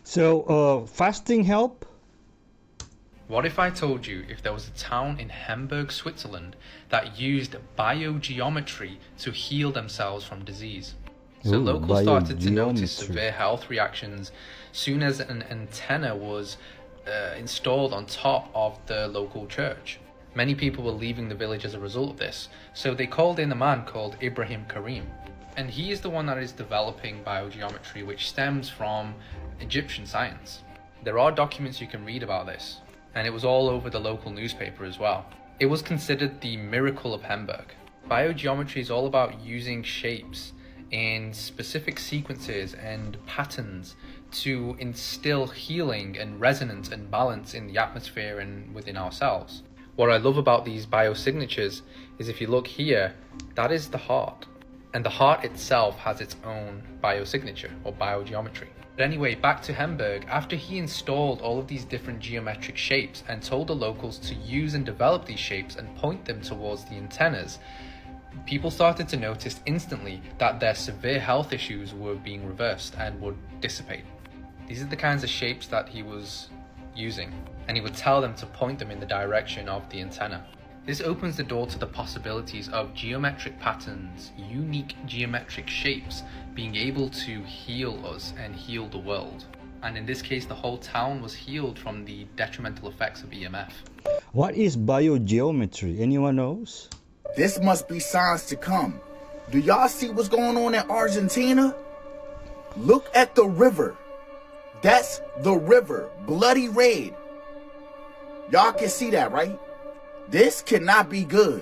S1: So, fasting help?
S15: What if I told you if there was a town in Hamburg, Switzerland that used biogeometry to heal themselves from disease? So locals started to notice severe health reactions soon as an antenna was installed on top of the local church. Many people were leaving the village as a result of this, so they called in a man called Ibrahim Karim. And he is the one that is developing biogeometry, which stems from Egyptian science. There are documents you can read about this, and it was all over the local newspaper as well. It was considered the miracle of Hamburg. Biogeometry is all about using shapes in specific sequences and patterns to instill healing and resonance and balance in the atmosphere and within ourselves. What I love about these biosignatures is if you look here, that is the heart. And the heart itself has its own biosignature or biogeometry. But anyway, back to Hamburg. After he installed all of these different geometric shapes and told the locals to use and develop these shapes and point them towards the antennas, people started to notice instantly that their severe health issues were being reversed and would dissipate. These are the kinds of shapes that he was using, and he would tell them to point them in the direction of the antenna. This opens the door to the possibilities of geometric patterns, unique geometric shapes, being able to heal us and heal the world. And in this case, the whole town was healed from the detrimental effects of EMF.
S1: What is biogeometry? Anyone knows?
S16: This must be signs to come. Do y'all see what's going on in Argentina? Look at the river. That's the river, bloody red. Y'all can see that, right? This cannot be good.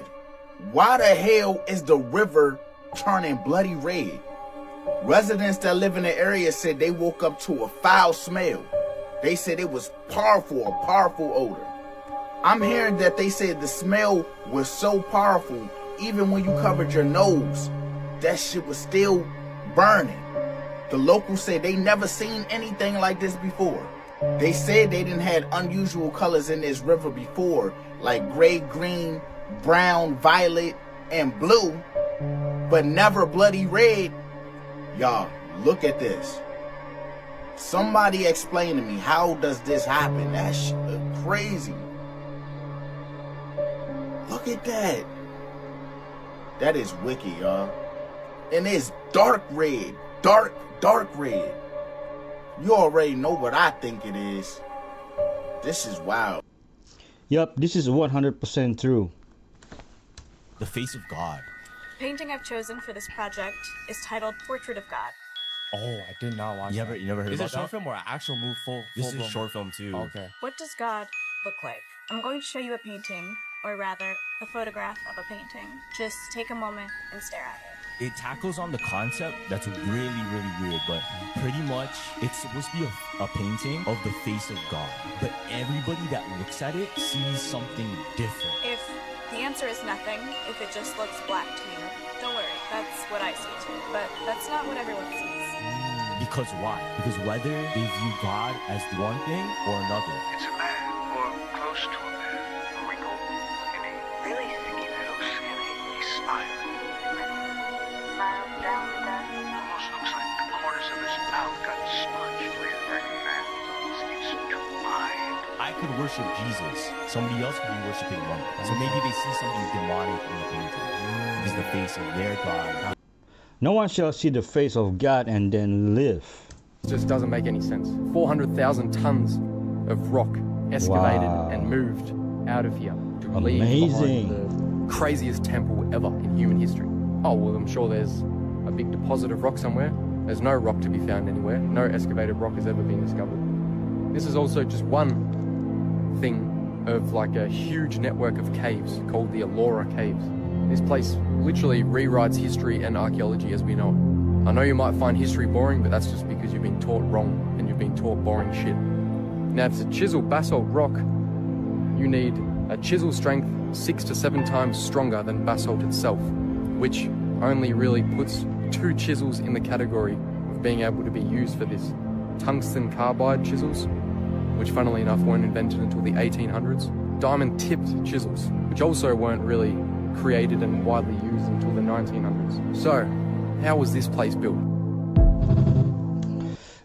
S16: Why the hell is the river turning bloody red? Residents that live in the area said they woke up to a foul smell. They said it was a powerful odor. I'm hearing that they said the smell was so powerful, even when you covered your nose, that shit was still burning. The locals said they never seen anything like this before. They said they didn't had unusual colors in this river before, like gray, green, brown, violet, and blue, but never bloody red. Y'all, look at this. Somebody explain to me, how does this happen? That's crazy. Look at that. That is wicked, y'all. And it's dark red. Dark red. You already know what I think it is. This is wild.
S1: Yup, this is 100% true.
S17: The face of God.
S18: The painting I've chosen for this project is titled Portrait of God.
S17: Oh, I did not watch that. You never heard about that? Is it a short film or an actual move full? This is a short film too. Okay.
S18: What does God look like? I'm going to show you a painting, or rather, a photograph of a painting. Just take a moment and stare at it.
S17: it tackles on the concept that's really, really weird, but pretty much it's supposed to be a painting of the face of God. But everybody that looks at it sees something different.
S18: If the answer is nothing, if it just looks black to you, don't worry, that's what I see too. But that's not what everyone sees.
S17: Because why? Because whether they view God as one thing or another.
S3: It's a man, or close to a man, wrinkled in a really skinny little skinny. He's smiling. Almost looks like the corners of his mouth got smudged with red fat. It's too wide.
S17: I could worship Jesus. Somebody else could be worshiping Muhammad. So maybe they see something demonic in the painting. Because the face of their God.
S1: No one shall see the face of God and then live.
S19: It just doesn't make any sense. 400,000 tons of rock excavated and moved out of here to leave behind the craziest temple ever in human history. Oh, well, I'm sure there's a big deposit of rock somewhere. There's no rock to be found anywhere. No excavated rock has ever been discovered. This is also just one thing of like a huge network of caves called the Ellora Caves. This place literally rewrites history and archaeology as we know it. I know you might find history boring, but that's just because you've been taught wrong and you've been taught boring shit. Now, to chisel basalt rock, you need a chisel strength 6 to 7 times stronger than basalt itself, which only really puts 2 chisels in the category of being able to be used for this. Tungsten carbide chisels, which funnily enough weren't invented until the 1800s. Diamond-tipped chisels, which also weren't really created and widely used until the 1900s. So, how was this place built?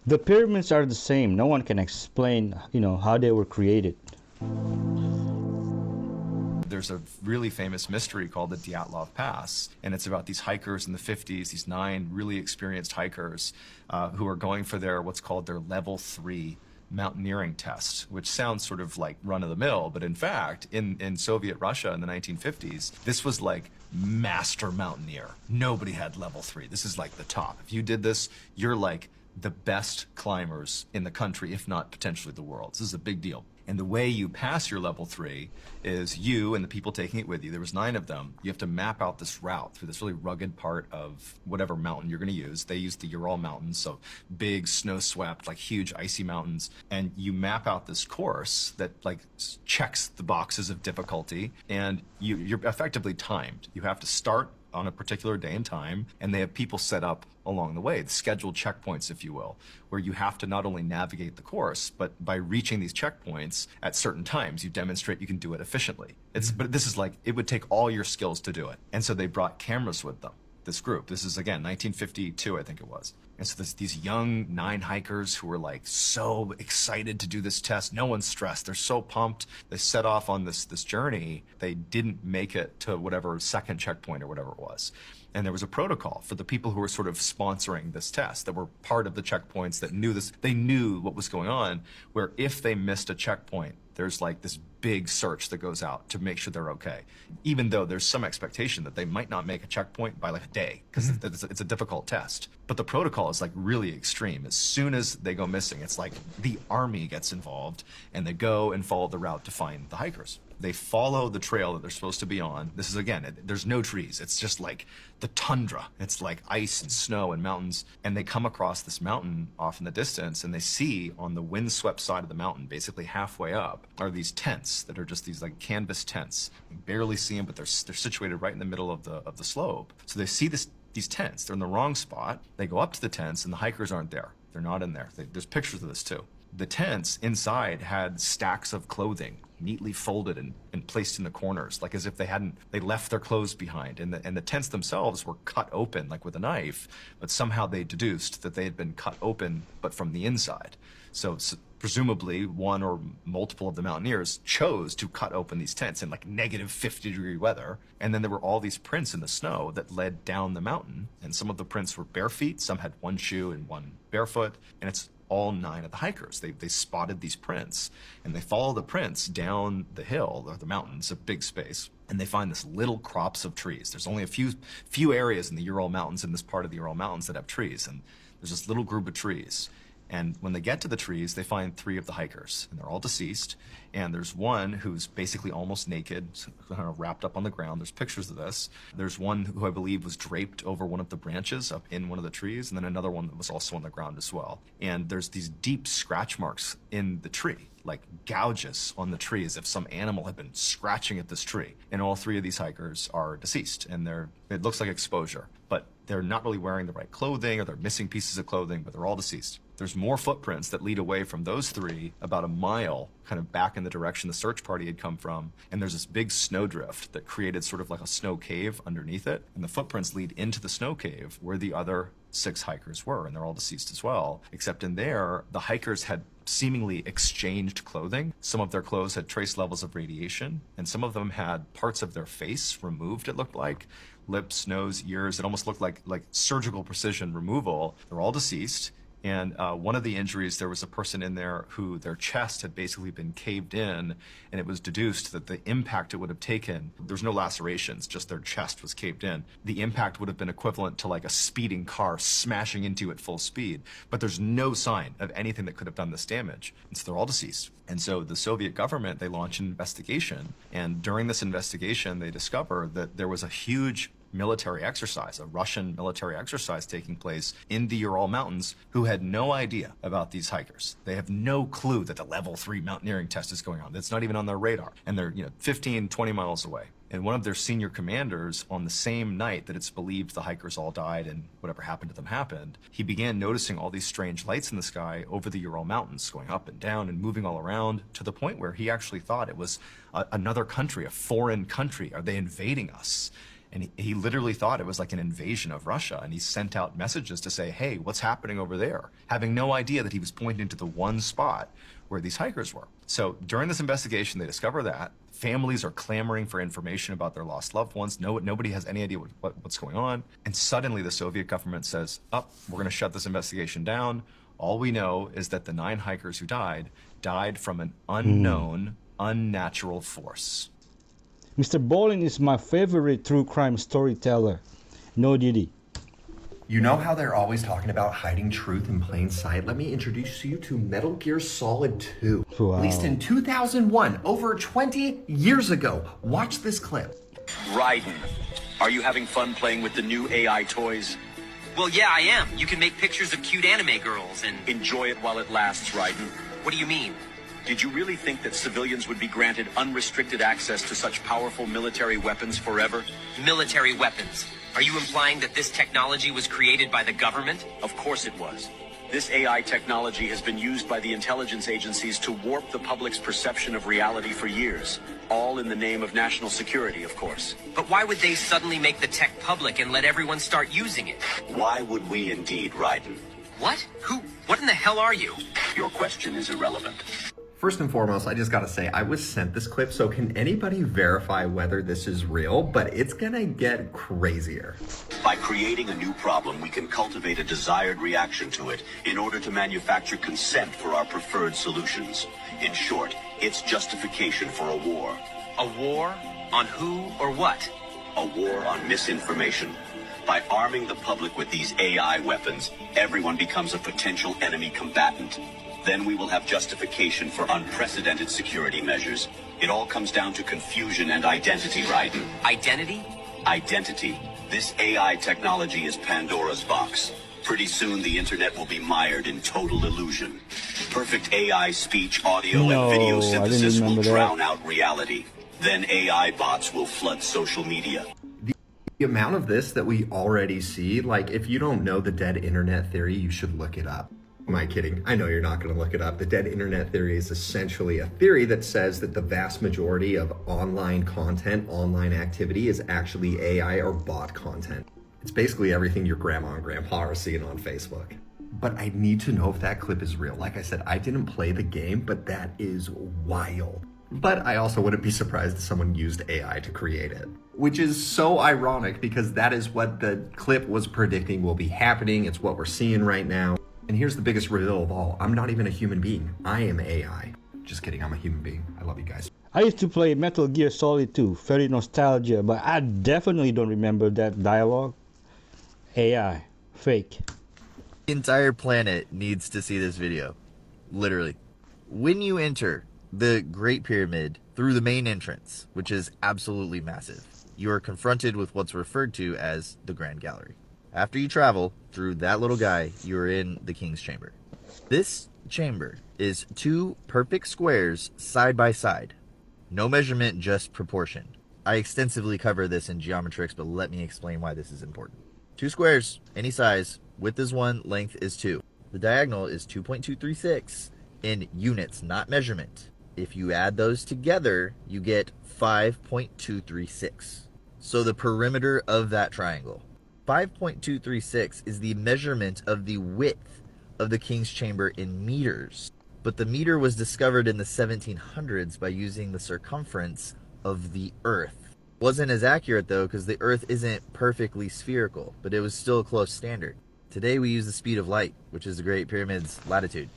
S1: The pyramids are the same. No one can explain, how they were created.
S20: There's a really famous mystery called the Dyatlov Pass, and it's about these hikers in the 50s, these 9 really experienced hikers who are going for what's called their level 3 mountaineering test, which sounds sort of like run-of-the-mill, but in fact, in Soviet Russia in the 1950s, this was like master mountaineer. Nobody had level 3. This is like the top. If you did this, you're like the best climbers in the country, if not potentially the world. This is a big deal. And the way you pass your level 3 is you and the people taking it with you, there was 9 of them, you have to map out this route through this really rugged part of whatever mountain you're going to use. They use the Ural Mountains, so big, snow-swept, like huge icy mountains. And you map out this course that like checks the boxes of difficulty, and you're effectively timed. You have to start on a particular day and time, and they have people set up along the way, the scheduled checkpoints, if you will, where you have to not only navigate the course, but by reaching these checkpoints at certain times, you demonstrate you can do it efficiently. But this is like, it would take all your skills to do it. And so they brought cameras with them, this group. This is, again, 1952, I think it was. And so there's these young 9 hikers who were like so excited to do this test. No one's stressed. They're so pumped. They set off on this journey. They didn't make it to whatever second checkpoint or whatever it was. And there was a protocol for the people who were sort of sponsoring this test, that were part of the checkpoints, that knew this. They knew what was going on, where if they missed a checkpoint, there's like this big search that goes out to make sure they're okay, even though there's some expectation that they might not make a checkpoint by like a day, because it's a difficult test. But the protocol is like really extreme. As soon as they go missing, it's like the army gets involved, and they go and follow the route to find the hikers. They follow the trail that they're supposed to be on. This is, again, there's no trees. It's just like the tundra. It's like ice and snow and mountains. And they come across this mountain off in the distance, and they see on the windswept side of the mountain, basically halfway up, are these tents that are just these like canvas tents. You barely see them, but they're situated right in the middle of the slope. So they see these tents. They're in the wrong spot. They go up to the tents, and the hikers aren't there. They're not in there. There's pictures of this too. The tents inside had stacks of clothing neatly folded and placed in the corners, like as if they left their clothes behind. And the tents themselves were cut open, like with a knife, but somehow they deduced that they had been cut open, but from the inside. So presumably one or multiple of the mountaineers chose to cut open these tents in like negative 50-degree weather. And then there were all these prints in the snow that led down the mountain. And some of the prints were bare feet, some had one shoe and one barefoot. And it's all 9 of the hikers. They spotted these prints, and they follow the prints down the hill, or the mountains, a big space, and they find this little crops of trees. There's only a few areas in the Ural Mountains, in this part of the Ural Mountains, that have trees, and there's this little group of trees. And when they get to the trees, they find 3 of the hikers, and they're all deceased. And there's one who's basically almost naked, kind of wrapped up on the ground. There's pictures of this. There's one who I believe was draped over one of the branches up in one of the trees, and then another one that was also on the ground as well. And there's these deep scratch marks in the tree, like gouges on the tree, as if some animal had been scratching at this tree. And all 3 of these hikers are deceased, and it looks like exposure, but they're not really wearing the right clothing, or they're missing pieces of clothing, but they're all deceased. There's more footprints that lead away from those 3 about a mile, kind of back in the direction the search party had come from. And there's this big snowdrift that created sort of like a snow cave underneath it. And the footprints lead into the snow cave where the other 6 hikers were, and they're all deceased as well. Except in there, the hikers had seemingly exchanged clothing. Some of their clothes had trace levels of radiation, and some of them had parts of their face removed, it looked like. Lips, nose, ears. It almost looked like surgical precision removal. They're all deceased. And one of the injuries, there was a person in there who their chest had basically been caved in, and it was deduced that the impact it would have taken, there's no lacerations, just their chest was caved in. The impact would have been equivalent to like a speeding car smashing into at full speed. But there's no sign of anything that could have done this damage. And so they're all deceased. And so the Soviet government, they launched an investigation. And during this investigation, they discovered that there was a huge military exercise, a Russian military exercise taking place in the Ural Mountains, who had no idea about these hikers. They have no clue that the level 3 mountaineering test is going on. It's not even on their radar. And they're 15, 20 miles away. And one of their senior commanders, on the same night that it's believed the hikers all died and whatever happened to them happened, he began noticing all these strange lights in the sky over the Ural Mountains, going up and down and moving all around, to the point where he actually thought it was another country, a foreign country. Are they invading us? And he literally thought it was like an invasion of Russia, and he sent out messages to say, hey, what's happening over there? Having no idea that he was pointing to the one spot where these hikers were. So during this investigation, they discover that. Families are clamoring for information about their lost loved ones. Nobody has any idea what's going on. And suddenly the Soviet government says, we're going to shut this investigation down. All we know is that the 9 hikers who died from an unknown, unnatural force.
S1: Mr. Bolin is my favorite true crime storyteller. No Diddy.
S2: You know how they're always talking about hiding truth in plain sight? Let me introduce you to Metal Gear Solid 2.
S1: Wow.
S2: Released in 2001, over 20 years ago. Watch this clip.
S9: Raiden, are you having fun playing with the new AI toys?
S21: Well, yeah, I am. You can make pictures of cute anime girls and...
S9: Enjoy it while it lasts, Raiden.
S21: What do you mean?
S9: Did you really think that civilians would be granted unrestricted access to such powerful military weapons forever?
S21: Military weapons? Are you implying that this technology was created by the government?
S9: Of course it was. This AI technology has been used by the intelligence agencies to warp the public's perception of reality for years. All in the name of national security, of course.
S21: But why would they suddenly make the tech public and let everyone start using it?
S9: Why would we indeed, Raiden?
S21: What? What in the hell are you?
S9: Your question is irrelevant.
S2: First and foremost, I just gotta say, I was sent this clip, so can anybody verify whether this is real? But it's gonna get crazier.
S9: By creating a new problem, we can cultivate a desired reaction to it in order to manufacture consent for our preferred solutions. In short, it's justification for a war.
S21: A war? On who or what?
S9: A war on misinformation. By arming the public with these AI weapons, everyone becomes a potential enemy combatant. Then we will have justification for unprecedented security measures. It all comes down to confusion and identity, Raiden.
S21: Identity?
S9: Identity. This AI technology is Pandora's box. Pretty soon the internet will be mired in total illusion. Perfect AI speech, audio, and video synthesis will drown out reality. Then AI bots will flood social media.
S2: The amount of this that we already see, like, if you don't know the dead internet theory, you should look it up. Am I kidding? I know you're not going to look it up. The dead internet theory is essentially a theory that says that the vast majority of online content, online activity is actually AI or bot content. It's basically everything your grandma and grandpa are seeing on Facebook. But I need to know if that clip is real. Like I said, I didn't play the game, but that is wild. But I also wouldn't be surprised if someone used AI to create it. Which is so ironic because that is what the clip was predicting will be happening. It's what we're seeing right now. And here's the biggest reveal of all. I'm not even a human being. I am AI. Just kidding, I'm a human being. I love you guys.
S1: I used to play Metal Gear Solid 2, very nostalgia, but I definitely don't remember that dialogue. AI, fake.
S4: The entire planet needs to see this video. Literally. When you enter the Great Pyramid through the main entrance, which is absolutely massive, you are confronted with what's referred to as the Grand Gallery. After you travel through that little guy, you are in the King's Chamber. This chamber is 2 perfect squares side by side. No measurement, just proportion. I extensively cover this in Geometrix, but let me explain why this is important. 2 squares, any size, width is 1, length is 2. The diagonal is 2.236 in units, not measurement. If you add those together, you get 5.236. So the perimeter of that triangle. 5.236 is the measurement of the width of the King's Chamber in meters. But the meter was discovered in the 1700s by using the circumference of the Earth. Wasn't as accurate though, because the Earth isn't perfectly spherical, but it was still a close standard. Today we use the speed of light, which is the Great Pyramid's latitude.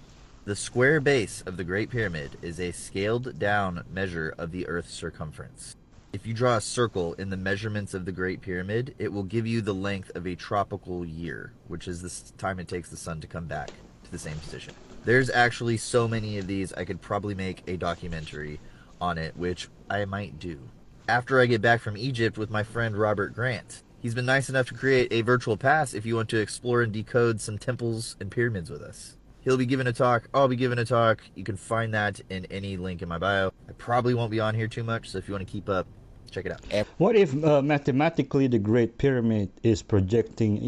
S4: The square base of the Great Pyramid is a scaled down measure of the Earth's circumference. If you draw a circle in the measurements of the Great Pyramid, it will give you the length of a tropical year, which is the time it takes the sun to come back to the same position. There's actually so many of these, I could probably make a documentary on it, which I might do. After I get back from Egypt with my friend Robert Grant. He's been nice enough to create a virtual pass if you want to explore and decode some temples and pyramids with us. He'll be giving a talk, I'll be giving a talk. You can find that in any link in my bio. I probably won't be on here too much, so if you want to keep up, check it out.
S1: What if mathematically the Great Pyramid is projecting,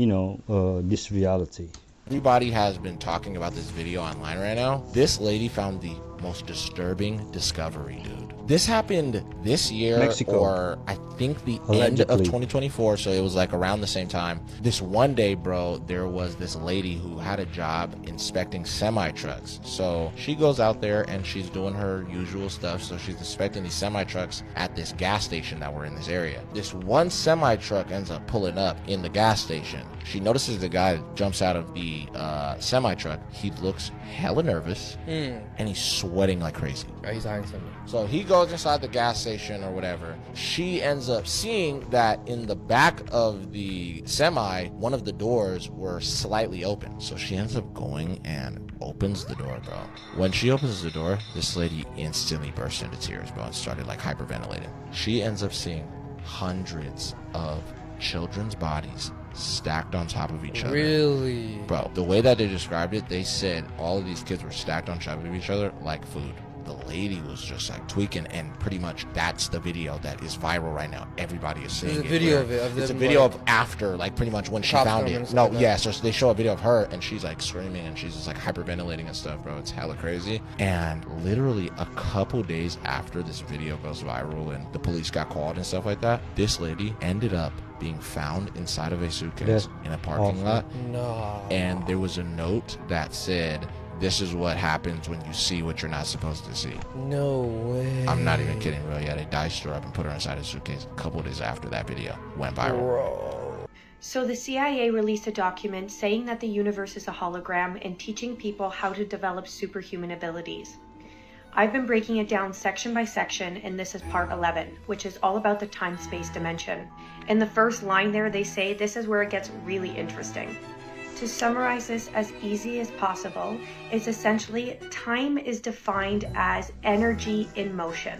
S1: this reality?
S5: Everybody has been talking about this video online right now. This lady found the most disturbing discovery, dude. This happened this year,
S1: Mexico.
S5: Or I think the end of 2024, so it was like around the same time. This one day, bro, there was this lady who had a job inspecting semi-trucks. So she goes out there and she's doing her usual stuff. So she's inspecting these semi-trucks at this gas station that were in this area. This one semi-truck ends up pulling up in the gas station. She notices the guy jumps out of the semi-truck. He looks hella nervous and he's sweating like crazy.
S19: Oh, he's hiding something.
S5: So he goes inside the gas station or whatever. She ends up seeing that in the back of the semi, one of the doors were slightly open. So she ends up going and opens the door, bro. When she opens the door, this lady instantly burst into tears, bro, and started like hyperventilating. She ends up seeing hundreds of children's bodies stacked on top of each other.
S19: Really?
S5: Bro, the way that they described it, they said all of these kids were stacked on top of each other like food. The lady was just like tweaking, and pretty much that's the video that is viral right now. Everybody is seeing it.
S19: There's a video of it.
S5: It's a video of after, like pretty much when she found it. No, yeah, so they show a video of her and she's like screaming and she's just like hyperventilating and stuff, bro. It's hella crazy. And literally a couple days after this video goes viral and the police got called and stuff like that, this lady ended up being found inside of a suitcase in a parking lot.
S19: No.
S5: And there was a note that said, "This is what happens when you see what you're not supposed to see."
S19: No way.
S5: I'm not even kidding, bro. Yeah, they diced her up and put her inside a suitcase a couple of days after that video went viral.
S19: Bro.
S7: So the CIA released a document saying that the universe is a hologram and teaching people how to develop superhuman abilities. I've been breaking it down section by section, and this is part 11, which is all about the time-space dimension. In the first line there, they say this is where it gets really interesting. To summarize this as easy as possible, it's essentially time is defined as energy in motion.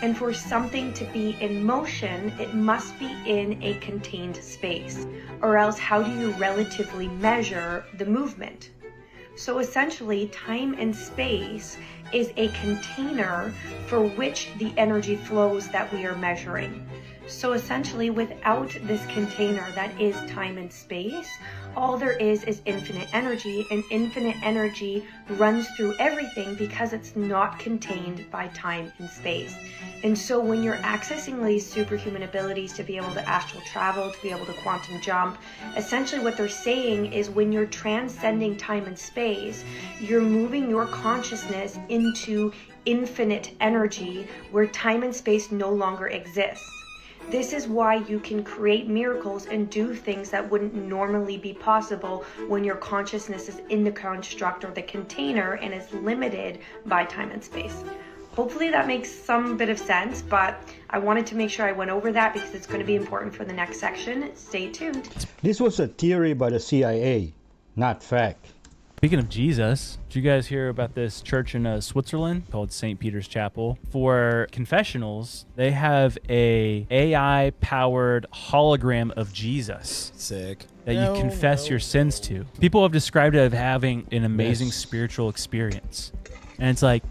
S7: And for something to be in motion, it must be in a contained space, or else how do you relatively measure the movement? So essentially, time and space is a container for which the energy flows that we are measuring. So essentially, without this container that is time and space, all there is infinite energy, and infinite energy runs through everything because it's not contained by time and space. And so when you're accessing these superhuman abilities to be able to astral travel, to be able to quantum jump, essentially what they're saying is when you're transcending time and space, you're moving your consciousness into infinite energy where time and space no longer exists. This is why you can create miracles and do things that wouldn't normally be possible when your consciousness is in the construct or the container and is limited by time and space. Hopefully that makes some bit of sense, but I wanted to make sure I went over that because it's going to be important for the next section. Stay tuned.
S1: This was a theory by the CIA. Not fact.
S6: Speaking of Jesus, did you guys hear about this church in Switzerland called St. Peter's Chapel? For confessionals, they have a AI-powered hologram of Jesus.
S8: Sick.
S6: That you confess your sins to. People have described it as having an amazing spiritual experience. And it's like,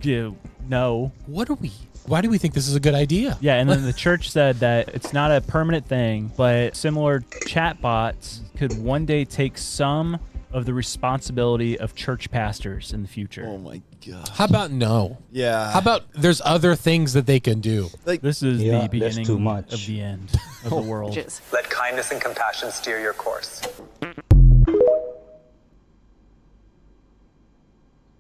S6: dude, no.
S8: Why do we think this is a good idea?
S6: Yeah, and then the church said that it's not a permanent thing, but similar chatbots could one day take some of the responsibility of church pastors in the future.
S8: Oh my God. How about no?
S4: Yeah.
S8: How about there's other things that they can do?
S6: Like, this is the beginning of the end of the world.
S22: Let kindness and compassion steer your course.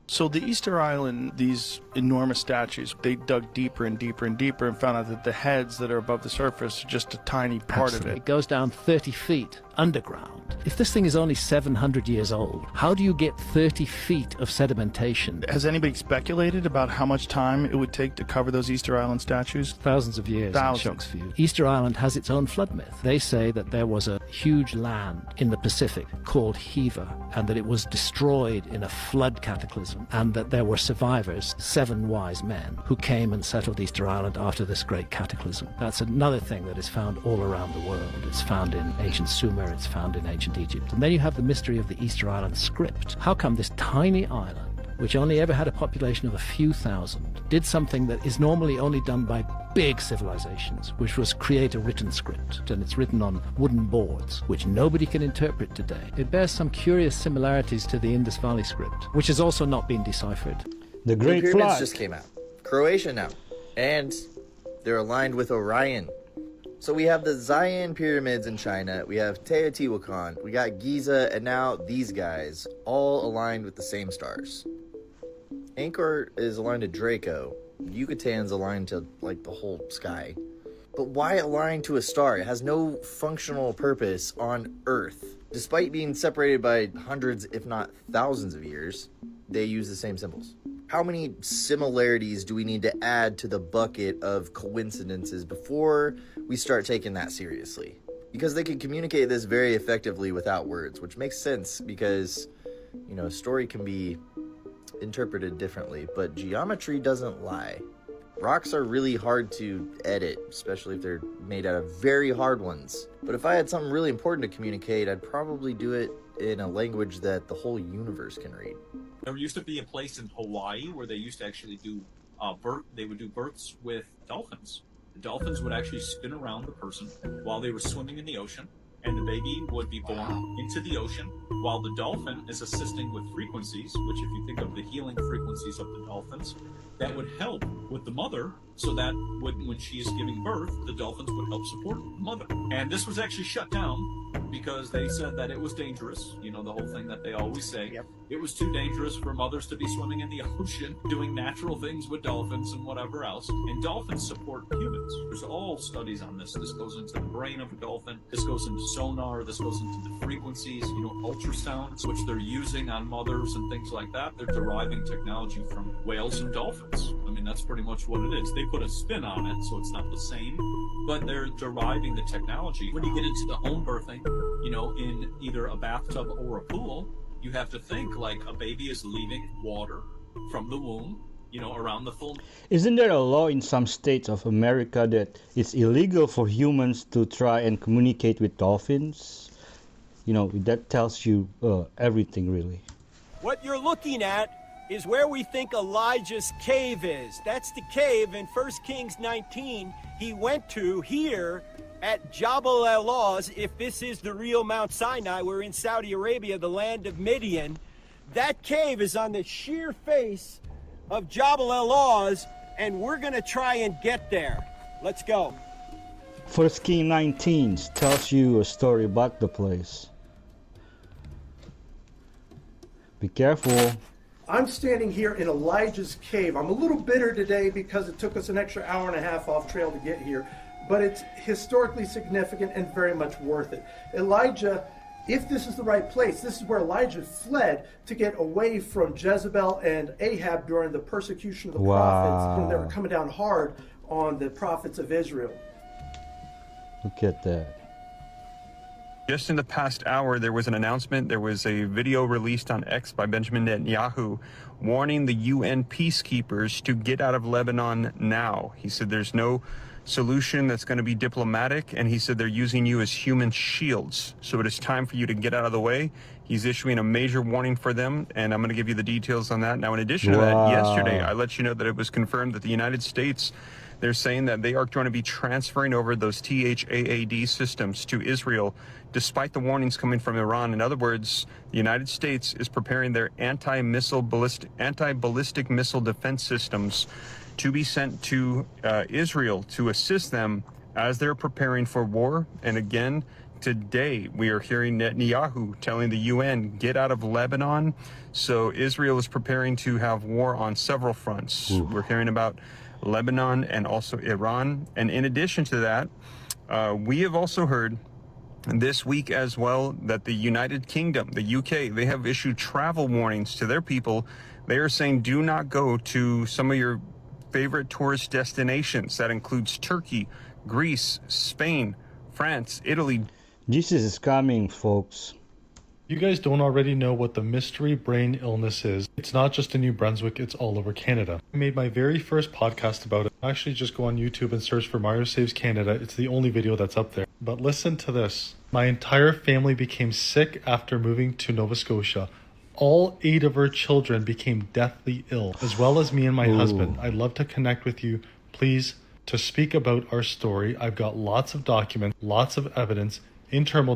S23: So the Easter Island, these enormous statues, they dug deeper and deeper and deeper and found out that the heads that are above the surface are just a tiny part of it.
S24: It goes down 30 feet underground. If this thing is only 700 years old, how do you get 30 feet of sedimentation?
S23: Has anybody speculated about how much time it would take to cover those Easter Island statues?
S24: Thousands of years.
S23: Thousands.
S24: Shocks for you. Easter Island has its own flood myth. They say that there was a huge land in the Pacific called Hiva, and that it was destroyed in a flood cataclysm, and that there were survivors, 7 wise men, who came and settled Easter Island after this great cataclysm. That's another thing that is found all around the world. It's found in ancient Sumer, it's found in ancient Egypt. And then you have the mystery of the Easter Island script. How come this tiny island, which only ever had a population of a few thousand, did something that is normally only done by big civilizations, which was create a written script, and it's written on wooden boards, which nobody can interpret today. It bears some curious similarities to the Indus Valley script, which has also not been deciphered.
S1: The Great
S4: Pyramids
S1: Flood
S4: just came out. Croatia now. And they're aligned with Orion. So we have the Zion pyramids in China, we have Teotihuacan, we got Giza, and now these guys, all aligned with the same stars. Angkor is aligned to Draco. Yucatan's aligned to, like, the whole sky. But why align to a star? It has no functional purpose on Earth. Despite being separated by hundreds, if not thousands of years, they use the same symbols. How many similarities do we need to add to the bucket of coincidences before we start taking that seriously? Because they can communicate this very effectively without words, which makes sense because, you know, a story can be interpreted differently, but geometry doesn't lie. Rocks are really hard to edit, especially if they're made out of very hard ones. But if I had something really important to communicate, I'd probably do it in a language that the whole universe can read.
S26: There used to be a place in Hawaii where they used to actually do they would do births with dolphins. The dolphins would actually spin around the person while they were swimming in the ocean, and the baby would be born into the ocean while the dolphin is assisting with frequencies, which if you think of the healing frequencies of the dolphins, that would help with the mother so that when she is giving birth, the dolphins would help support the mother. And this was actually shut down because they said that it was dangerous. You know, the whole thing that they always say. Yep. It was too dangerous for mothers to be swimming in the ocean, doing natural things with dolphins and whatever else. And dolphins support humans. There's all studies on this. This goes into the brain of a dolphin. This goes into sonar. This goes into the frequencies, you know, ultrasounds, which they're using on mothers and things like that. They're deriving technology from whales and dolphins. I mean, that's pretty much what it is. They put a spin on it, so it's not the same, but they're deriving the technology. When you get into the home birthing, you know, in either a bathtub or a pool, you have to think like a baby is leaving water from the womb, you know, around the full.
S1: Isn't there a law in some states of America that it's illegal for humans to try and communicate with dolphins? You know, that tells you everything, really.
S27: What you're looking at is where we think Elijah's cave is. That's the cave in 1 Kings 19 he went to here at Jabal el-Lawz. If this is the real Mount Sinai, we're in Saudi Arabia, the land of Midian. That cave is on the sheer face of Jabal el-Lawz, and we're gonna try and get there. Let's go.
S1: 1 Kings 19 tells you a story about the place. Be careful.
S28: I'm standing here in Elijah's cave. I'm a little bitter today because it took us an extra hour and a half off trail to get here, but it's historically significant and very much worth it. Elijah, if this is the right place, this is where Elijah fled to get away from Jezebel and Ahab during the persecution of the prophets when they were coming down hard on the prophets of Israel.
S1: Look at that.
S10: Just in the past hour, there was an announcement. There was a video released on X by Benjamin Netanyahu warning the UN peacekeepers to get out of Lebanon now. He said there's no solution that's going to be diplomatic, and he said they're using you as human shields. So it is time for you to get out of the way. He's issuing a major warning for them, and I'm going to give you the details on that. Now, in addition to that, yesterday, I let you know that it was confirmed that the United States, they're saying that they are going to be transferring over those THAAD systems to Israel, despite the warnings coming from Iran. In other words, the United States is preparing their anti-ballistic missile defense systems to be sent to Israel to assist them as they're preparing for war. And again, today we are hearing Netanyahu telling the UN, get out of Lebanon. So Israel is preparing to have war on several fronts. We're hearing about Lebanon and also Iran. And in addition to that, we have also heard this week as well that the United Kingdom, the UK, they have issued travel warnings to their people. They are saying do not go to some of your favorite tourist destinations. That includes Turkey, Greece, Spain, France, Italy.
S1: Jesus is coming, folks.
S11: You guys don't already know what the mystery brain illness is. It's not just in New Brunswick, it's all over Canada. I made my very first podcast about it. Actually, just go on YouTube and search for Mario Saves Canada. It's the only video that's up there. But listen to this. My entire family became sick after moving to Nova Scotia. All 8 of our children became deathly ill, as well as me and my husband. I'd love to connect with you, please, to speak about our story. I've got lots of documents, lots of evidence, internal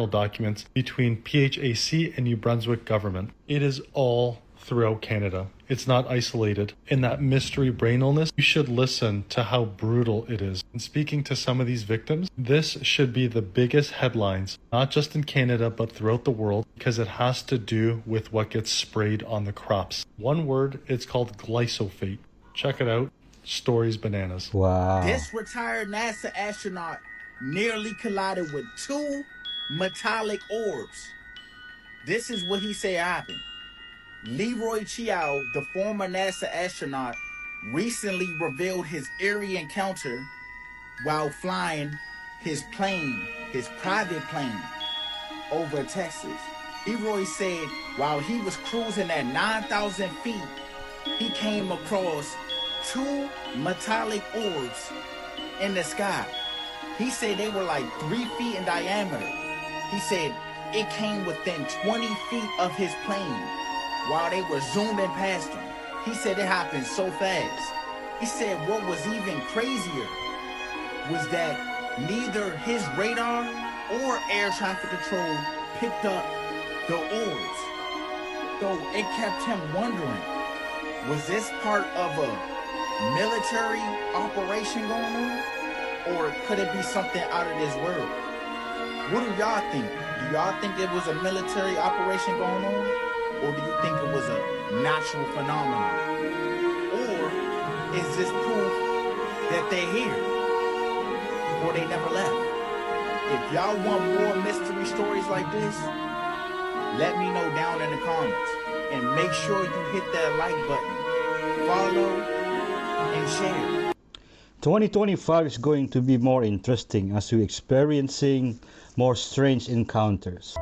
S11: documents between PHAC and New Brunswick government. It is all throughout Canada. It's not isolated. In that mystery brain illness, you should listen to how brutal it is. And speaking to some of these victims, this should be the biggest headlines, not just in Canada, but throughout the world, because it has to do with what gets sprayed on the crops. One word, it's called glyphosate. Check it out. Stories bananas.
S1: Wow.
S12: This retired NASA astronaut nearly collided with 2 metallic orbs. This is what he said happened. Leroy Chiao, the former NASA astronaut, recently revealed his eerie encounter while flying his plane, his private plane, over Texas. Leroy said while he was cruising at 9,000 feet, he came across 2 metallic orbs in the sky. He said they were like 3 feet in diameter. He said it came within 20 feet of his plane while they were zooming past him. He said it happened so fast. He said what was even crazier was that neither his radar or air traffic control picked up the orbs. So it kept him wondering, was this part of a military operation going on? Or could it be something out of this world? What do y'all think? Do y'all think it was a military operation going on? Or do you think it was a natural phenomenon? Or is this proof that they're here? Or they never left? If y'all want more mystery stories like this, let me know down in the comments. And make sure you hit that like button, follow, and share.
S1: 2025 is going to be more interesting as we're experiencing more strange encounters.